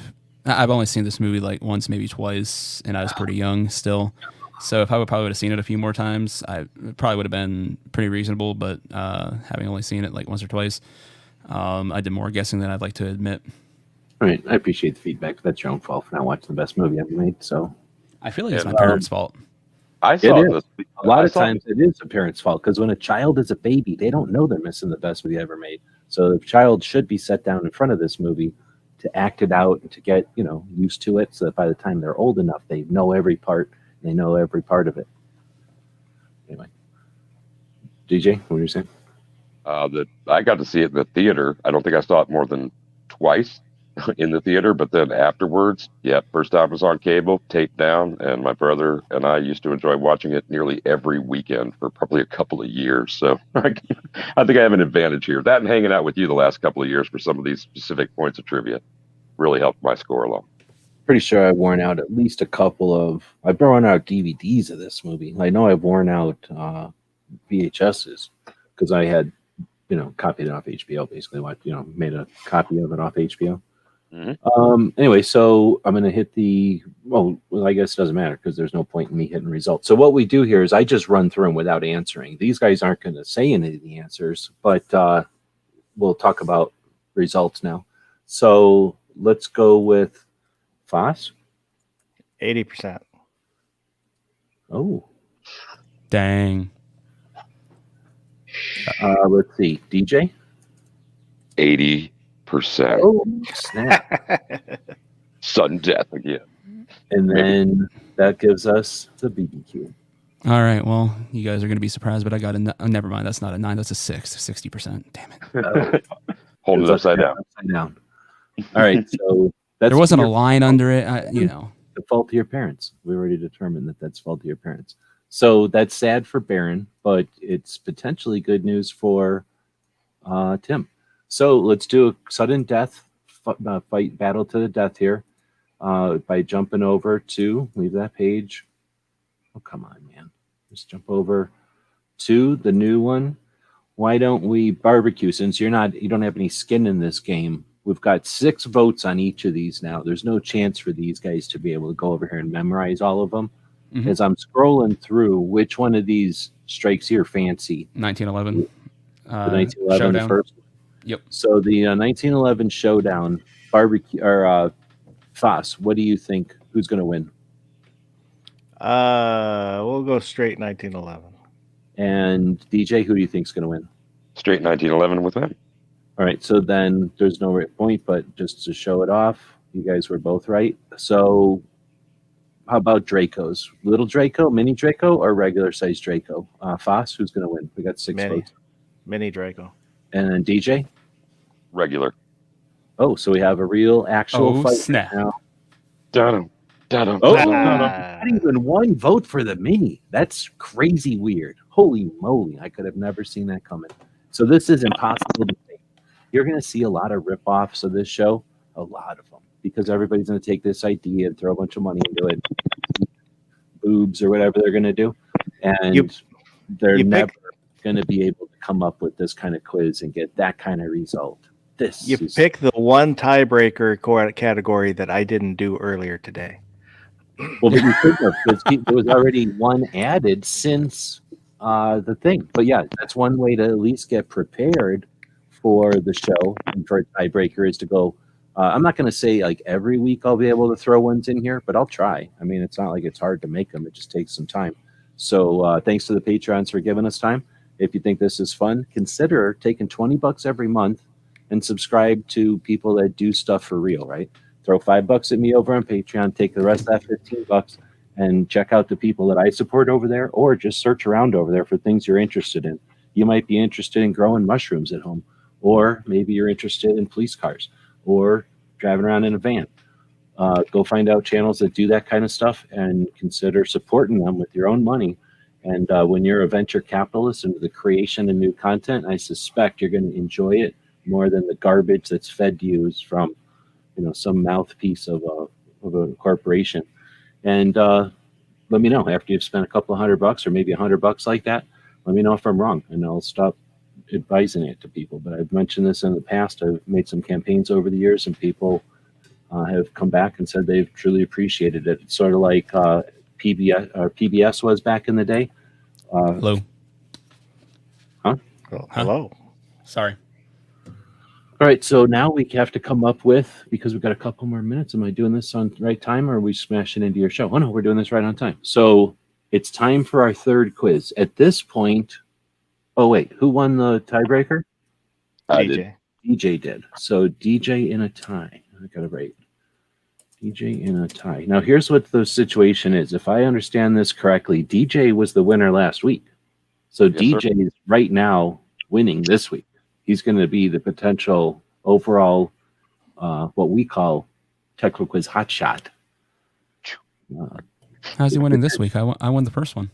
I've only seen this movie like once, maybe twice, and I was pretty young still. So if I would probably would have seen it a few more times, it probably would have been pretty reasonable. But having only seen it like once or twice, I did more guessing than I'd like to admit. All right, I appreciate the feedback. That's your own fault for not watching the best movie ever made. So I feel like it's Yeah, my parents' fault. I saw It is. this. a lot I of saw- times it is a parent's fault because when a child is a baby, they don't know they're missing the best movie ever made. So the child should be set down in front of this movie to act it out and to get used to it, so that by the time they're old enough, they know every part. They know every part of it. Anyway, DJ, what were you saying? That I got to see it in the theater. I don't think I saw it more than twice in the theater, but then afterwards, yeah, first time it was on cable, taped down, and my brother and I used to enjoy watching it nearly every weekend for probably a couple of years. So I think I have an advantage here. That and hanging out with you the last couple of years for some of these specific points of trivia really helped my score along. Pretty sure I've worn out at least a couple of. I've worn out DVDs of this movie. I know I've worn out VHSs because I had, copied it off HBO. Basically, made a copy of it off HBO. Mhm. Anyway, so I'm going to hit well, I guess it doesn't matter because there's no point in me hitting results. So what we do here is I just run through them without answering. These guys aren't going to say any of the answers, but we'll talk about results now. So let's go with Foss. 80%. Oh, Dang. let's see. DJ. 80%. Oh, snap. Sudden death again. And then that gives us the BBQ. All right. Well, you guys are going to be surprised, but I got never mind. That's not a 9. That's a 6. 60%. Damn it. Hold it upside down. Upside down. All right. So that's There wasn't a your line under it. the fault of your parents. We already determined that that's fault of your parents. So that's sad for Baron, but it's potentially good news for Tim. So let's do a sudden death fight battle to the death here. by jumping over to, leave that page. Oh, come on, man. Just jump over to the new one. Why don't we barbecue? Since you don't have any skin in this game, we've got 6 votes on each of these now. There's no chance for these guys to be able to go over here and memorize all of them. Mhm. As I'm scrolling through, which one of these strikes your fancy? 1911. The 1911 Showdown. first one. Yep. So the 1911 Showdown barbecue or Foss, what do you think? Who's going to win? We'll go straight 1911. And DJ, who do you think is going to win? Straight 1911 with them. All right, so then there's no right point, but just to show it off, you guys were both right. So how about Dracos? Little Draco, mini Draco, or regular size Draco? Foss, who's going to win? We got 6 votes. Mini Draco. And then DJ? Regular. Oh, so we have a real actual fight snap. now. Dun-dum, dun-dum, Oh, dun-dum. not even one vote for the mini. That's crazy weird. Holy moly, I could have never seen that coming. So this is impossible to think. You're going to see a lot of rip-offs of this show, a lot of them, because everybody's going to take this idea and throw a bunch of money into it, boobs or whatever they're going to do, and they're never going to be able to come up with this kind of quiz and get that kind of result. You pick the one tiebreaker category that I didn't do earlier today. Well, but you could have, because there was already one added since the thing. But yeah, that's one way to at least get prepared for the show and for a tiebreaker is to go. I'm not going to say like every week I'll be able to throw ones in here, but I'll try. I mean, it's not like it's hard to make them. It just takes some time. So thanks to the Patreons for giving us time. If you think this is fun, consider taking $20 every month and subscribe to people that do stuff for real, right? Throw $5 at me over on Patreon, take the rest of that $15 and check out the people that I support over there, or just search around over there for things you're interested in. You might be interested in growing mushrooms at home, or maybe you're interested in police cars or driving around in a van. Go find out channels that do that kind of stuff and consider supporting them with your own money. And when you're a venture capitalist into the creation of new content, I suspect you're going to enjoy it more than the garbage that's fed to you from, some mouthpiece of a corporation. And let me know after you've spent a couple of $100 or maybe $100 like that. Let me know if I'm wrong, and I'll stop advising it to people. But I've mentioned this in the past. I've made some campaigns over the years, and people have come back and said they've truly appreciated it. It's sort of like PBS was back in the day. Hello. Oh, hello. Sorry. All right, so now we have to come up with, because we've got a couple more minutes. Am I doing this on the right time, or are we smashing into your show? Oh, no, we're doing this right on time. So it's time for our third quiz. At this point, oh, wait, who won the tiebreaker? I did. DJ did. So DJ in a tie. I got it right. DJ in a tie. Now, here's what the situation is. If I understand this correctly, DJ was the winner last week. So Yes, DJ is right now winning this week. He's going to be the potential overall, what we call Technical Quiz hotshot. How's he winning this week? I won the first one.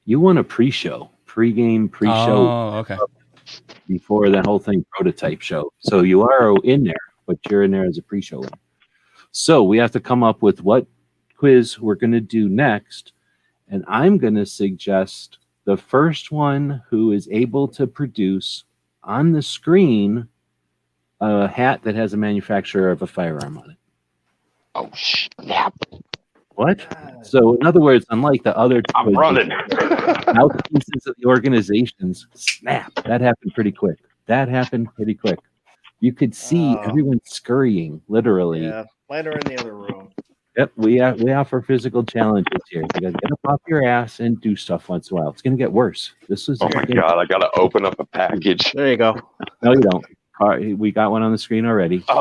You won a pre-show, pre-show Oh, okay. before that whole thing prototype show. So you are in there, but you're in there as a pre-show winner. So we have to come up with what quiz we're going to do next. And I'm going to suggest the first one who is able to produce on the screen a hat that has a manufacturer of a firearm on it. Oh, snap. What? So in other words, unlike the other I'm running. mouthpieces of the organizations, snap. That happened pretty quick. You could see everyone scurrying, literally. Yeah, mine are in the other room. Yep, we offer physical challenges here. You gotta get up off your ass and do stuff once in a while. It's gonna get worse. This is Oh my God, I gotta open up a package. There you go. No, you don't. We got one on the screen already. Oh,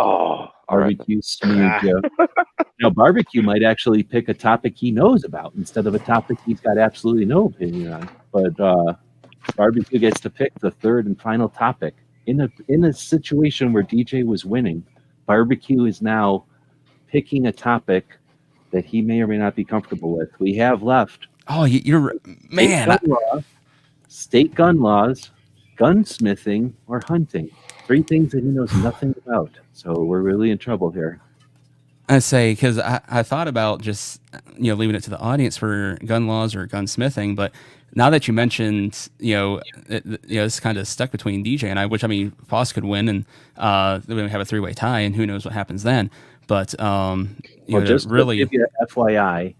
all right. Barbecue smooth, Joe. Now, Barbecue might actually pick a topic he knows about instead of a topic he's got absolutely no opinion on. But Barbecue gets to pick the third and final topic. In a situation where DJ was winning, Barbecue is now picking a topic that he may or may not be comfortable with. We have left. Oh, you're man. State gun laws, gunsmithing, or hunting. 3 things that he knows nothing about. So we're really in trouble here. I say, because I thought about just leaving it to the audience for gun laws or gunsmithing, but now that you mentioned it's kind of stuck between DJ and I, which I mean Foss could win and then we have a 3-way tie, and who knows what happens then. But Well, just really, to give you a FYI,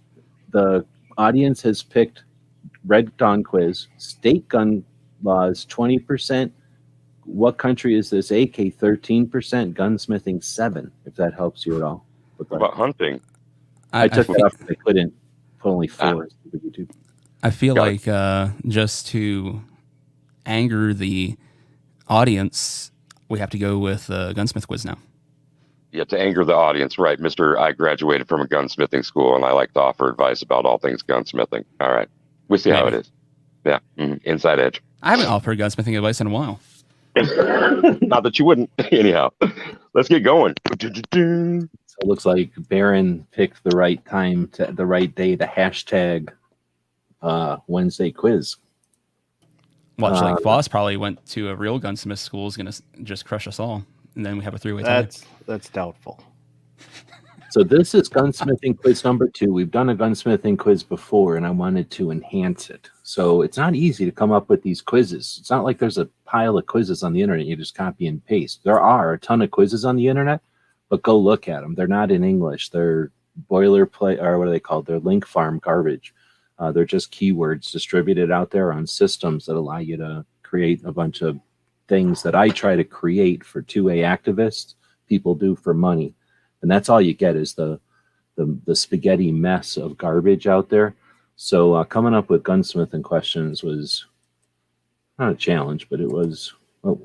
the audience has picked Red Dawn Quiz, state gun laws 20%. What country is this? AK 13%, gunsmithing 7. If that helps you at all. What about hunting? I took that off. I couldn't put only 4 for YouTube. I feel like just to anger the audience, we have to go with Gunsmith Quiz now. You have to anger the audience, right, Mister? I graduated from a gunsmithing school, and I like to offer advice about all things gunsmithing. All right, we see how it is. Yeah, inside edge. I haven't offered gunsmithing advice in a while. Not that you wouldn't. Anyhow, let's get going. So it looks like Baron picked the right time, the right day to hashtag Wednesday quiz. Watch, like Foss probably went to a real gunsmith school, is going to just crush us all. And then we have a 3-way tie. That's doubtful. So this is Gunsmithing Quiz number 2. We've done a Gunsmithing Quiz before, and I wanted to enhance it. So it's not easy to come up with these quizzes. It's not like there's a pile of quizzes on the internet. You just copy and paste. There are a ton of quizzes on the internet, but go look at them. They're not in English. They're boilerplate, or what are they called? They're link farm garbage. They're just keywords distributed out there on systems that allow you to create a bunch of things that I try to create for 2A activists. People do for money. And that's all you get is the spaghetti mess of garbage out there. So coming up with gunsmithing questions was not a challenge, but it was 2,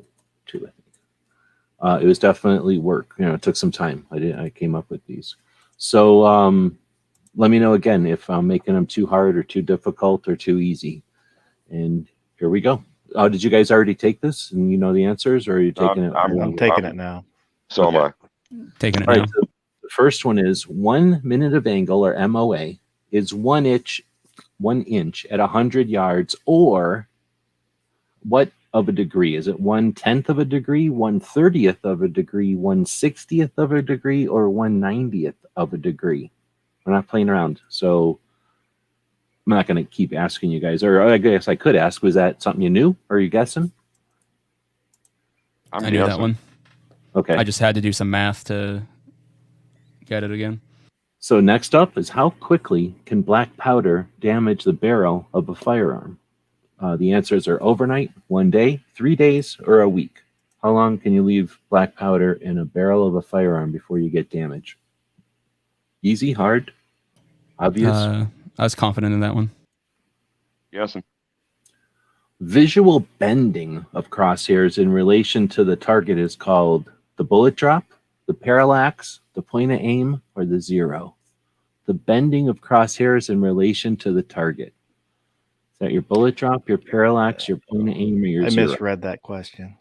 I think. It was definitely work. It took some time. I came up with these. So let me know again if I'm making them too hard or too difficult or too easy. And here we go. Did you guys already take this and you know the answers, or are you taking it? I'm taking it now. So am I. Taking it All now. right, so the first one is 1 minute of angle, or MOA, is 1 inch at 100 yards, or what of a degree? Is it 1/10 of a degree, 1/30th of a degree, 1/60th of a degree, or 1/90th of a degree? We're not playing around. So I'm not going to keep asking you guys, or I guess I could ask, was that something you knew, or are you guessing? I knew that one. Okay. I just had to do some math to get it again. So next up is, how quickly can black powder damage the barrel of a firearm? The answers are overnight, 1 day, 3 days, or a week. How long can you leave black powder in a barrel of a firearm before you get damage? Easy, hard, obvious? I was confident in that one. Guessing. Visual bending of crosshairs in relation to the target is called the bullet drop, the parallax, the point of aim, or the zero. The bending of crosshairs in relation to the target. Is that your bullet drop, your parallax, your point of aim, or your zero? I misread that question.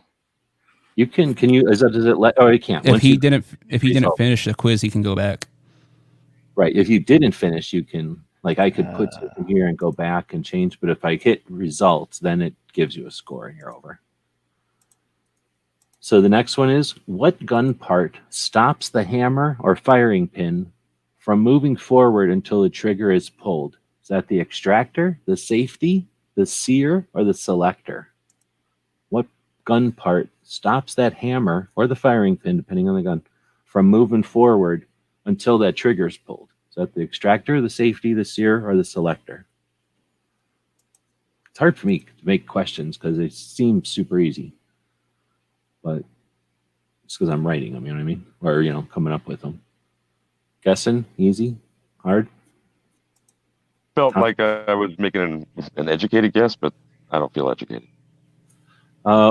You can you, does it let, oh, you can't. If he didn't finish the quiz, he can go back. Right. If you didn't finish, you can, like, I could put something here and go back and change, but if I hit results, then it gives you a score and you're over. So the next one is, what gun part stops the hammer or firing pin from moving forward until the trigger is pulled? Is that the extractor, the safety, the sear, or the selector? What gun part stops that hammer or the firing pin, depending on the gun, from moving forward until that trigger is pulled? Is that the extractor, the safety, the sear, or the selector? It's hard for me to make questions because they seem super easy. But it's because I'm writing them, you know what I mean? Or, coming up with them. Guessing, easy, hard? Felt like I was making an educated guess, but I don't feel educated.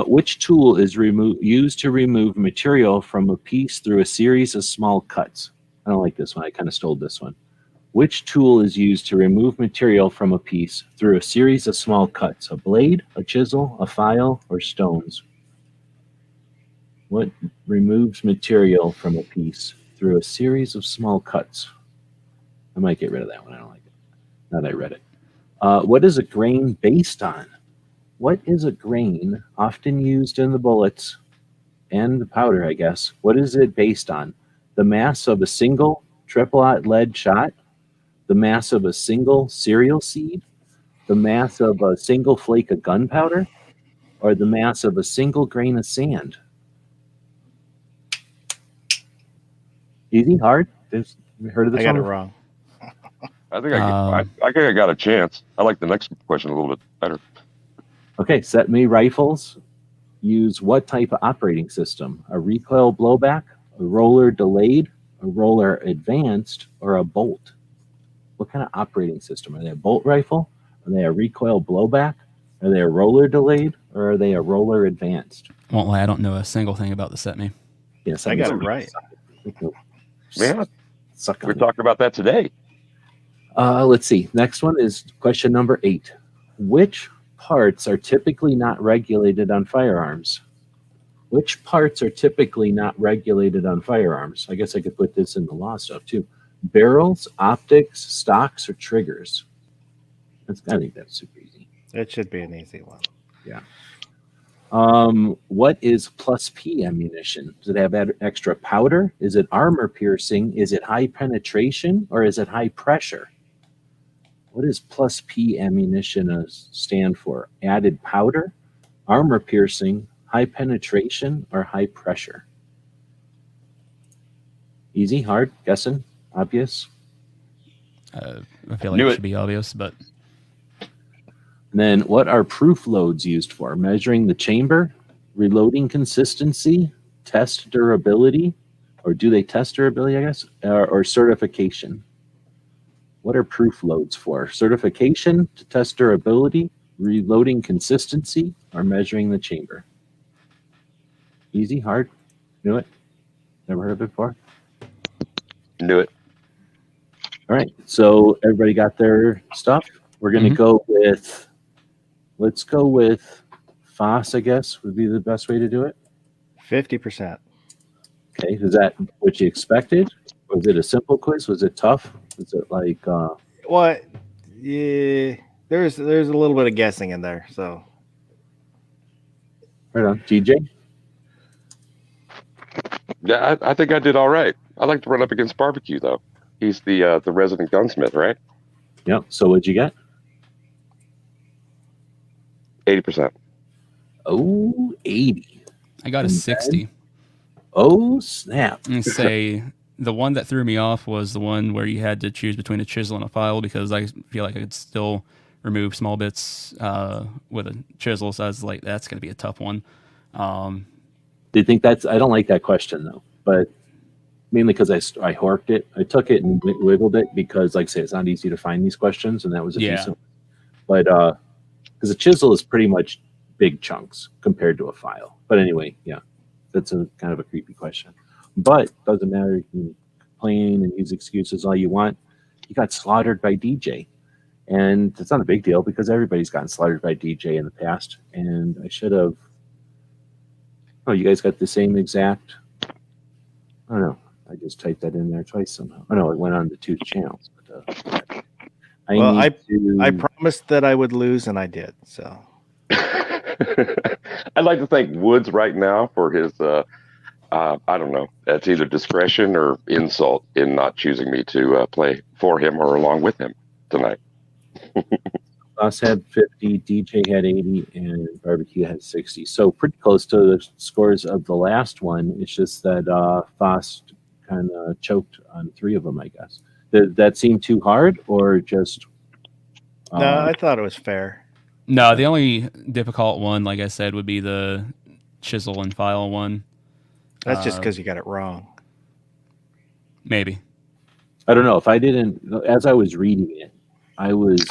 Which tool is used to remove material from a piece through a series of small cuts? I don't like this one. I kind of stole this one. Which tool is used to remove material from a piece through a series of small cuts? A blade, a chisel, a file, or stones? What removes material from a piece through a series of small cuts? I might get rid of that one. I don't like it. Now that I read it. What is a grain based on? What is a grain often used in the bullets and the powder, I guess? What is it based on? The mass of a single triple-aught lead shot, the mass of a single cereal seed, the mass of a single flake of gunpowder, or the mass of a single grain of sand? Easy, hard? Have you heard of this I got it one? wrong. I think I think I got a chance. I like the next question a little bit better. Okay, set me rifles use what type of operating system? A recoil blowback, a roller delayed, a roller advanced, or a bolt? What kind of operating system? Are they a bolt rifle? Are they a recoil blowback? Are they a roller delayed, or are they a roller advanced? Won't lie, I don't know a single thing about the set me. Yes, I got it right. Yeah, Suck we're on it. talking about that today. Let's see. Next one is question number 8. Which parts are typically not regulated on firearms? Which parts are typically not regulated on firearms? I guess I could put this in the law stuff too. Barrels, optics, stocks, or triggers? I think that's super easy. It should be an easy one. What is plus P ammunition? Does it have extra powder? Is it armor piercing? Is it high penetration? Or is it high pressure? What does plus P ammunition stand for? Added powder, armor piercing, high penetration, or high pressure? Easy, hard, guessing, obvious? I feel like Knew it it. should be obvious, but And then what are proof loads used for? Measuring the chamber, reloading consistency, test durability, or do they test durability, I guess, or certification? What are proof loads for? Certification to test durability, reloading consistency, or measuring the chamber? Easy, hard, knew it, never heard of it before. Knew it. All right, so everybody got their stuff. We're going to go with, let's go with FOSS, I guess, would be the best way to do it. 50%. Okay, is that what you expected? Was it a simple quiz? Was it tough? Was it like, What? Yeah, there's a little bit of guessing in there. So right on, DJ? Yeah, I think I did all right. I like to run up against Barbecue though. He's the resident gunsmith, right? Yep, so what'd you get? 80%. Oh, 80. I got a And 60. Oh, snap. And say the one that threw me off was the one where you had to choose between a chisel and a file, because I feel like I could still remove small bits with a chisel. So I was like, that's going to be a tough one. Do you think that's, I don't like that question though, but mainly because I horked it. I took it and wiggled it because, like I say, it's not easy to find these questions, and that was a Yeah. decent. But because a chisel is pretty much big chunks compared to a file. But anyway, yeah, that's a kind of a creepy question. But doesn't matter. You can complain and use excuses all you want. You got slaughtered by DJ, and it's not a big deal because everybody's gotten slaughtered by DJ in the past. And I should have. Oh, you guys got the same exact. I don't know. I just typed that in there twice somehow. Oh no, it went on to 2 channels. But, I promised that I would lose, and I did. So I'd like to thank Woods right now for his, I don't know, that's either discretion or insult in not choosing me to play for him or along with him tonight. Us had 50, DJ had 80, and Barbecue had 60. So pretty close to the scores of the last one. It's just that Foss kind of choked on 3 of them, I guess. Did that seem too hard, or just? no, I thought it was fair. No, the only difficult one, like I said, would be the chisel and file one. That's just because you got it wrong. Maybe. I don't know if I didn't. As I was reading it, I was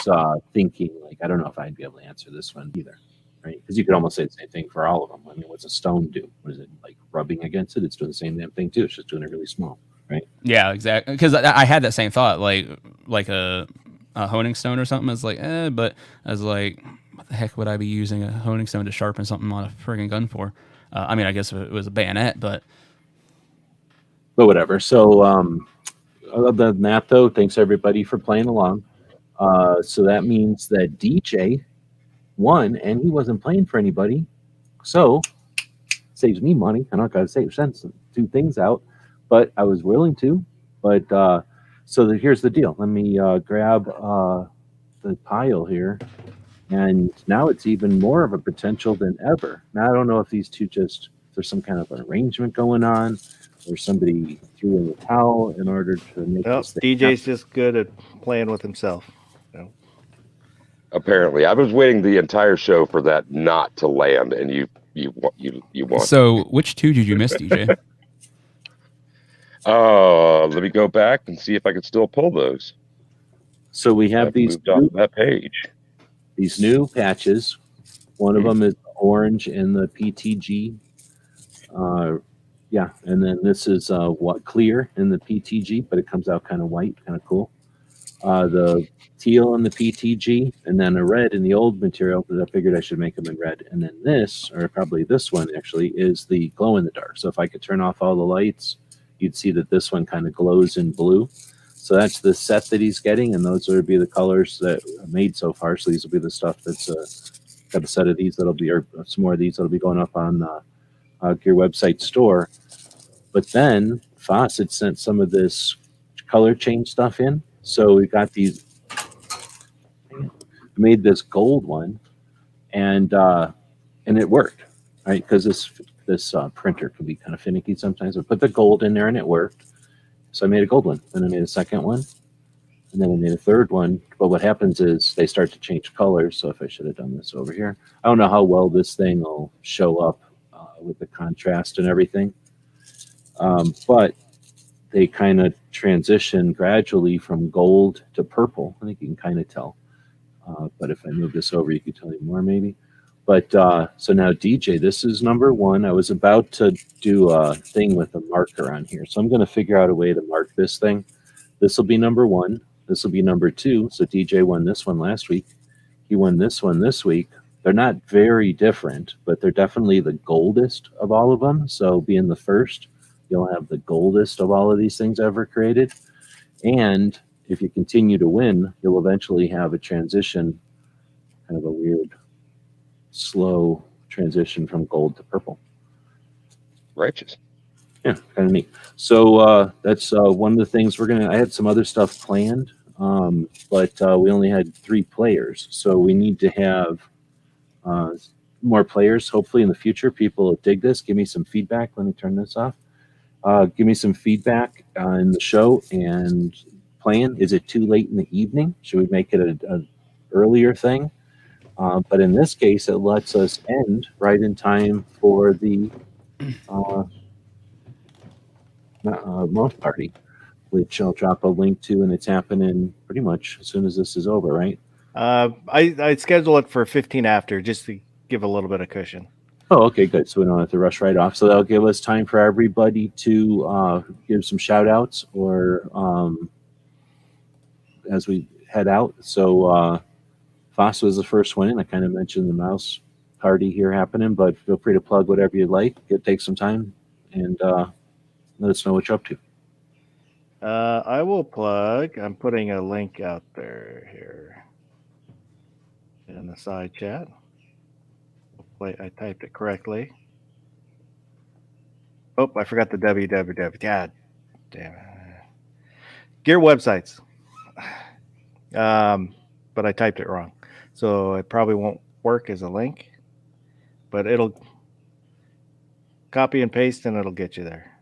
thinking like, I don't know if I'd be able to answer this one either, right? Because you could almost say the same thing for all of them. I mean, what's a stone do? What is it, like rubbing against it? It's doing the same damn thing too. It's just doing it really small, right? Yeah, exactly. Because I had that same thought, like a honing stone or something. I was like, but I was like, what the heck would I be using a honing stone to sharpen something on a friggin' gun for? I mean, I guess if it was a bayonet, but whatever. So other than that, though, thanks everybody for playing along. So that means that DJ won, and he wasn't playing for anybody. So saves me money. I don't got to save cents, 2 things out, but I was willing to. But So here's the deal. Let me grab the pile here. And now it's even more of a potential than ever. Now, I don't know if these two just, there's some kind of an arrangement going on, or somebody threw in the towel in order to make Well, this thing DJ's just good at playing with himself. Apparently, I was waiting the entire show for that not to land, and you won. So, which two did you miss, DJ? Let me go back and see if I can still pull those. So we have I've these moved off that page. These new patches. One of them is orange in the PTG. Yeah, and then this is what clear in the PTG, but it comes out kind of white, kind of cool. The teal in the PTG, and then a red in the old material, because I figured I should make them in red. And then this, or probably this one actually, is the glow in the dark. So if I could turn off all the lights, you'd see that this one kind of glows in blue. So that's the set that he's getting, and those would be the colors that are made so far. So these will be the stuff that's got a set of these that'll be, or some more of these that'll be going up on Gear website store. But then Foss had sent some of this color change stuff in. So we got these, made this gold one, and it worked, right? Because this printer can be kind of finicky sometimes. I put the gold in there and it worked. So I made a gold one. Then I made a second one. And then I made a third one. But what happens is they start to change colors. So if I should have done this over here, I don't know how well this thing will show up with the contrast and everything. But they kind of transition gradually from gold to purple. I think you can kind of tell. But if I move this over, you could tell me more maybe. But so now DJ, this is number one. I was about to do a thing with a marker on here. So I'm going to figure out a way to mark this thing. This will be number one. This will be number two. So DJ won this one last week. He won this one this week. They're not very different, but they're definitely the goldest of all of them. So being the first, you'll have the goldest of all of these things ever created. And if you continue to win, you'll eventually have a transition, kind of a weird, slow transition from gold to purple. Righteous. Yeah, kind of neat. So that's one of the things I had some other stuff planned, but we only had 3 players. So we need to have more players. Hopefully in the future, people will dig this. Give me some feedback. Let me turn this off. Give me some feedback in the show and plan. Is it too late in the evening? Should we make it an earlier thing? But in this case, it lets us end right in time for the month party, which I'll drop a link to, and it's happening pretty much as soon as this is over, right? I'd schedule it for 15 after, just to give a little bit of cushion. Oh, okay, good. So we don't have to rush right off. So that'll give us time for everybody to give some shout outs or as we head out. So Foss was the first one in. I kind of mentioned the mouse party here happening, but feel free to plug whatever you'd like. Take some time and let us know what you're up to. I will plug. I'm putting a link out there here in the side chat. Hopefully I typed it correctly. Oh, I forgot the www. God damn it. Gear websites. But I typed it wrong. So it probably won't work as a link, but it'll copy and paste and it'll get you there.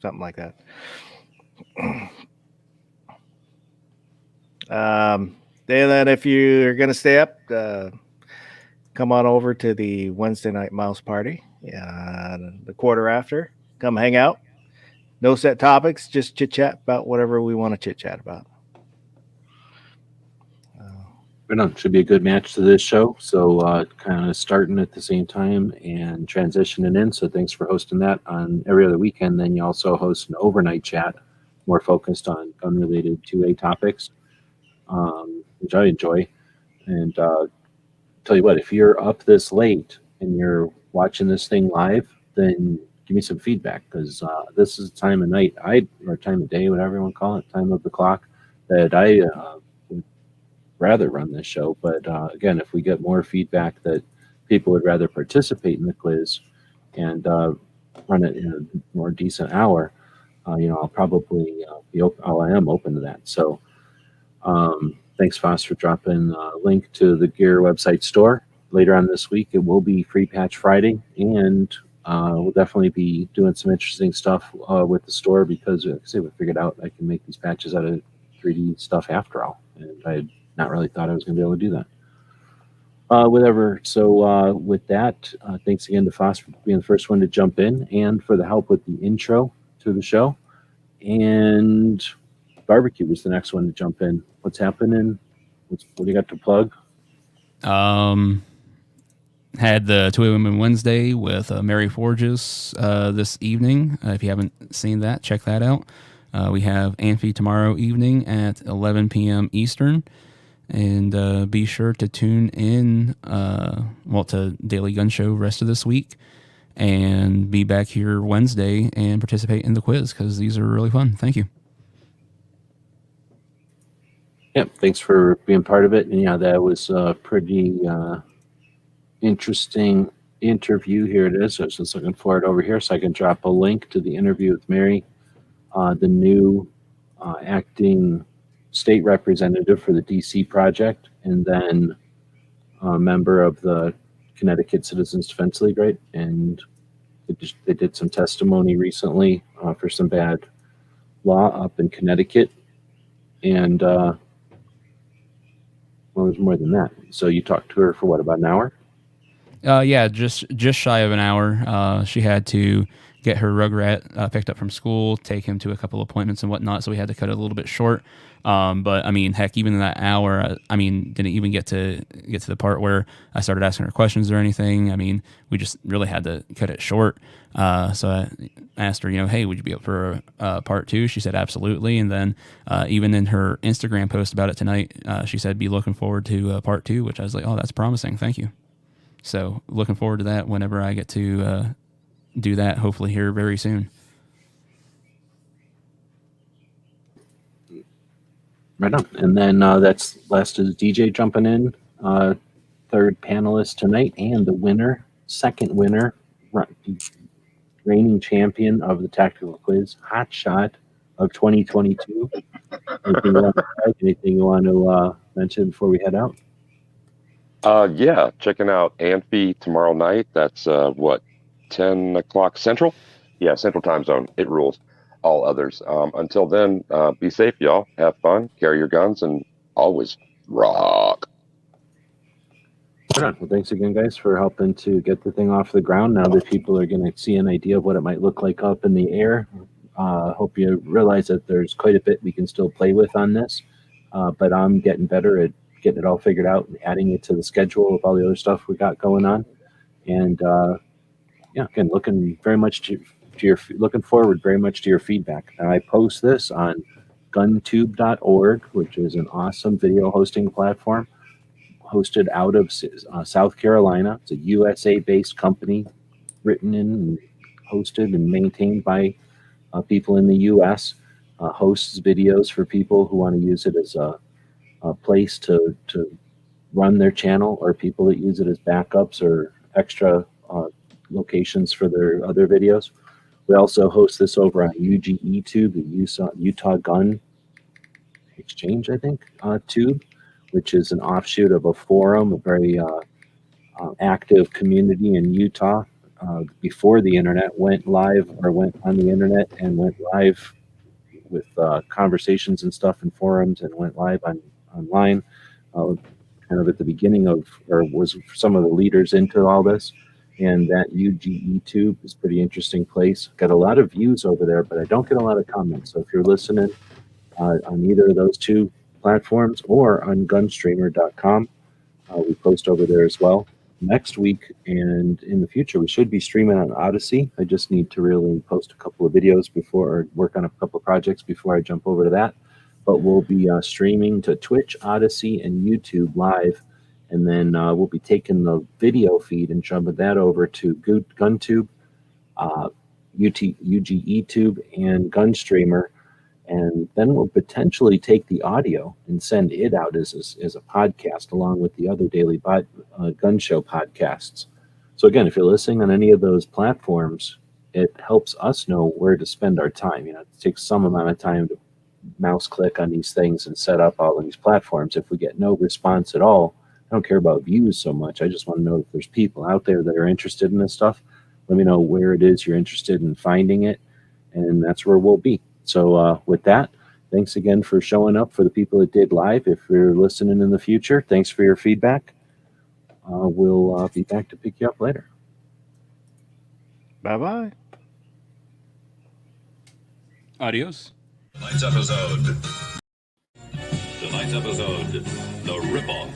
Something like that. And then if you're going to stay up, come on over to the Wednesday night mouse party. The quarter after. Come hang out. No set topics, just chit chat about whatever we want to chit chat about. Right on. Should be a good match to this show. So kind of starting at the same time and transitioning in. So thanks for hosting that on every other weekend. Then you also host an overnight chat, more focused on gun-related 2A topics, which I enjoy. And tell you what, if you're up this late and you're watching this thing live, then give me some feedback, because this is time of night, or time of day, whatever you want to call it, time of the clock, that I would rather run this show. But again, if we get more feedback that people would rather participate in the quiz and run it in a more decent hour, I'll probably be open. I am open to that. So thanks, Foss, for dropping a link to the gear website store. Later on this week, it will be Free Patch Friday, and we'll definitely be doing some interesting stuff with the store because, like I say, we figured out I can make these patches out of 3D stuff after all, and I had not really thought I was going to be able to do that. Whatever. So with that, thanks again to Foss for being the first one to jump in and for the help with the intro to the show. And Barbecue was the next one to jump in. What's happening? What do you got to plug? Had the Toy Women Wednesday with Mary Forges this evening. If you haven't seen that, check that out. We have Amphi tomorrow evening at 11 p.m. Eastern. And be sure to tune in to Daily Gun Show rest of this week and be back here Wednesday and participate in the quiz because these are really fun. Thank you. Yep, thanks for being part of it. And yeah, that was a pretty interesting interview. Here it is. I was just looking for it over here so I can drop a link to the interview with Mary, the new acting state representative for the DC project, and then a member of the Connecticut Citizens Defense League, right? And they did some testimony recently for some bad law up in Connecticut. And well, it was more than that. So you talked to her for what, about an hour? Yeah, just shy of an hour. She had to get her Rugrat picked up from school, take him to a couple appointments and whatnot, so we had to cut it a little bit short. But I mean, heck, even in that hour, didn't even get to the part where I started asking her questions or anything. I mean, we just really had to cut it short. So I asked her, hey, would you be up for part 2? She said absolutely. And then even in her Instagram post about it tonight, she said be looking forward to part 2, which I was like, oh, that's promising. Thank you. So looking forward to that whenever I get to do that, hopefully here very soon. Right on. And then that's last is DJ jumping in, third panelist tonight, and the winner, second winner, reigning champion of the tactical quiz, hot shot of 2022. Anything you want to mention before we head out? Yeah, checking out Amphi tomorrow night. That's 10 o'clock Central? Yeah, Central Time Zone. It rules. All others. Until then, be safe, y'all. Have fun, carry your guns, and always rock. Well, thanks again, guys, for helping to get the thing off the ground. Now that people are going to see an idea of what it might look like up in the air, hope you realize that there's quite a bit we can still play with on this. But I'm getting better at getting it all figured out and adding it to the schedule of all the other stuff we got going on. And again, looking forward very much to your feedback. And I post this on guntube.org, which is an awesome video hosting platform hosted out of South Carolina. It's a USA-based company, written and hosted and maintained by people in the U.S. Hosts videos for people who want to use it as a place to run their channel, or people that use it as backups or extra locations for their other videos. We also host this over on UGE-Tube, the Utah Gun Exchange, I think, tube, which is an offshoot of a forum, a very active community in Utah. Before the internet went live, or went on the internet and went live with conversations and stuff in forums, and went live online, kind of at the beginning of, or was some of the leaders into all this. And that UGE Tube is a pretty interesting place. Got a lot of views over there, but I don't get a lot of comments. So if you're listening on either of those two platforms or on gunstreamer.com, we post over there as well. Next week and in the future, we should be streaming on Odyssey. I just need to really post a couple of videos before, or work on a couple of projects before I jump over to that. But we'll be streaming to Twitch, Odyssey, and YouTube live. And then we'll be taking the video feed and jumping that over to GunTube, UGE-Tube, and Gunstreamer. And then we'll potentially take the audio and send it out as a podcast along with the other daily gun show podcasts. So again, if you're listening on any of those platforms it helps us know where to spend our time. It takes some amount of time to mouse click on these things and set up all of these platforms. If we get no response at all, I don't care about views so much. I just want to know if there's people out there that are interested in this stuff. Let me know where it is you're interested in finding it, and that's where we'll be. So with that, thanks again for showing up for the people that did live. If you're listening in the future, thanks for your feedback. We'll be back to pick you up later. Bye-bye. Adios. Tonight's episode, The Ripoff.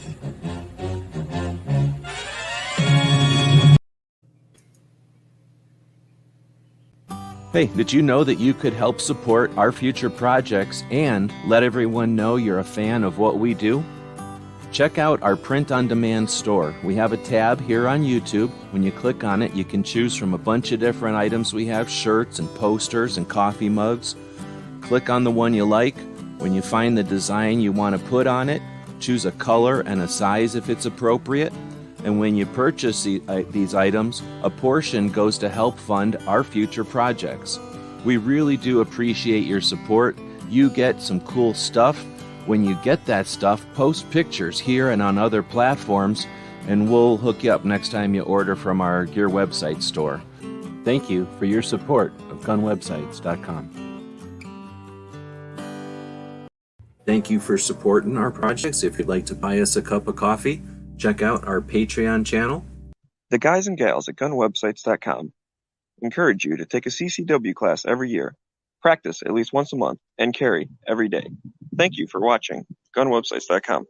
Hey, did you know that you could help support our future projects and let everyone know you're a fan of what we do? Check out our print-on-demand store. We have a tab here on YouTube. When you click on it, you can choose from a bunch of different items. We have shirts and posters and coffee mugs. Click on the one you like. When you find the design you want to put on it, choose a color and a size if it's appropriate. And when you purchase these items, a portion goes to help fund our future projects. We really do appreciate your support. You get some cool stuff. When you get that stuff, post pictures here and on other platforms, and we'll hook you up next time you order from our Gear website store. Thank you for your support of gunwebsites.com. Thank you for supporting our projects. If you'd like to buy us a cup of coffee, check out our Patreon channel. The guys and gals at gunwebsites.com encourage you to take a CCW class every year, practice at least once a month, and carry every day. Thank you for watching gunwebsites.com.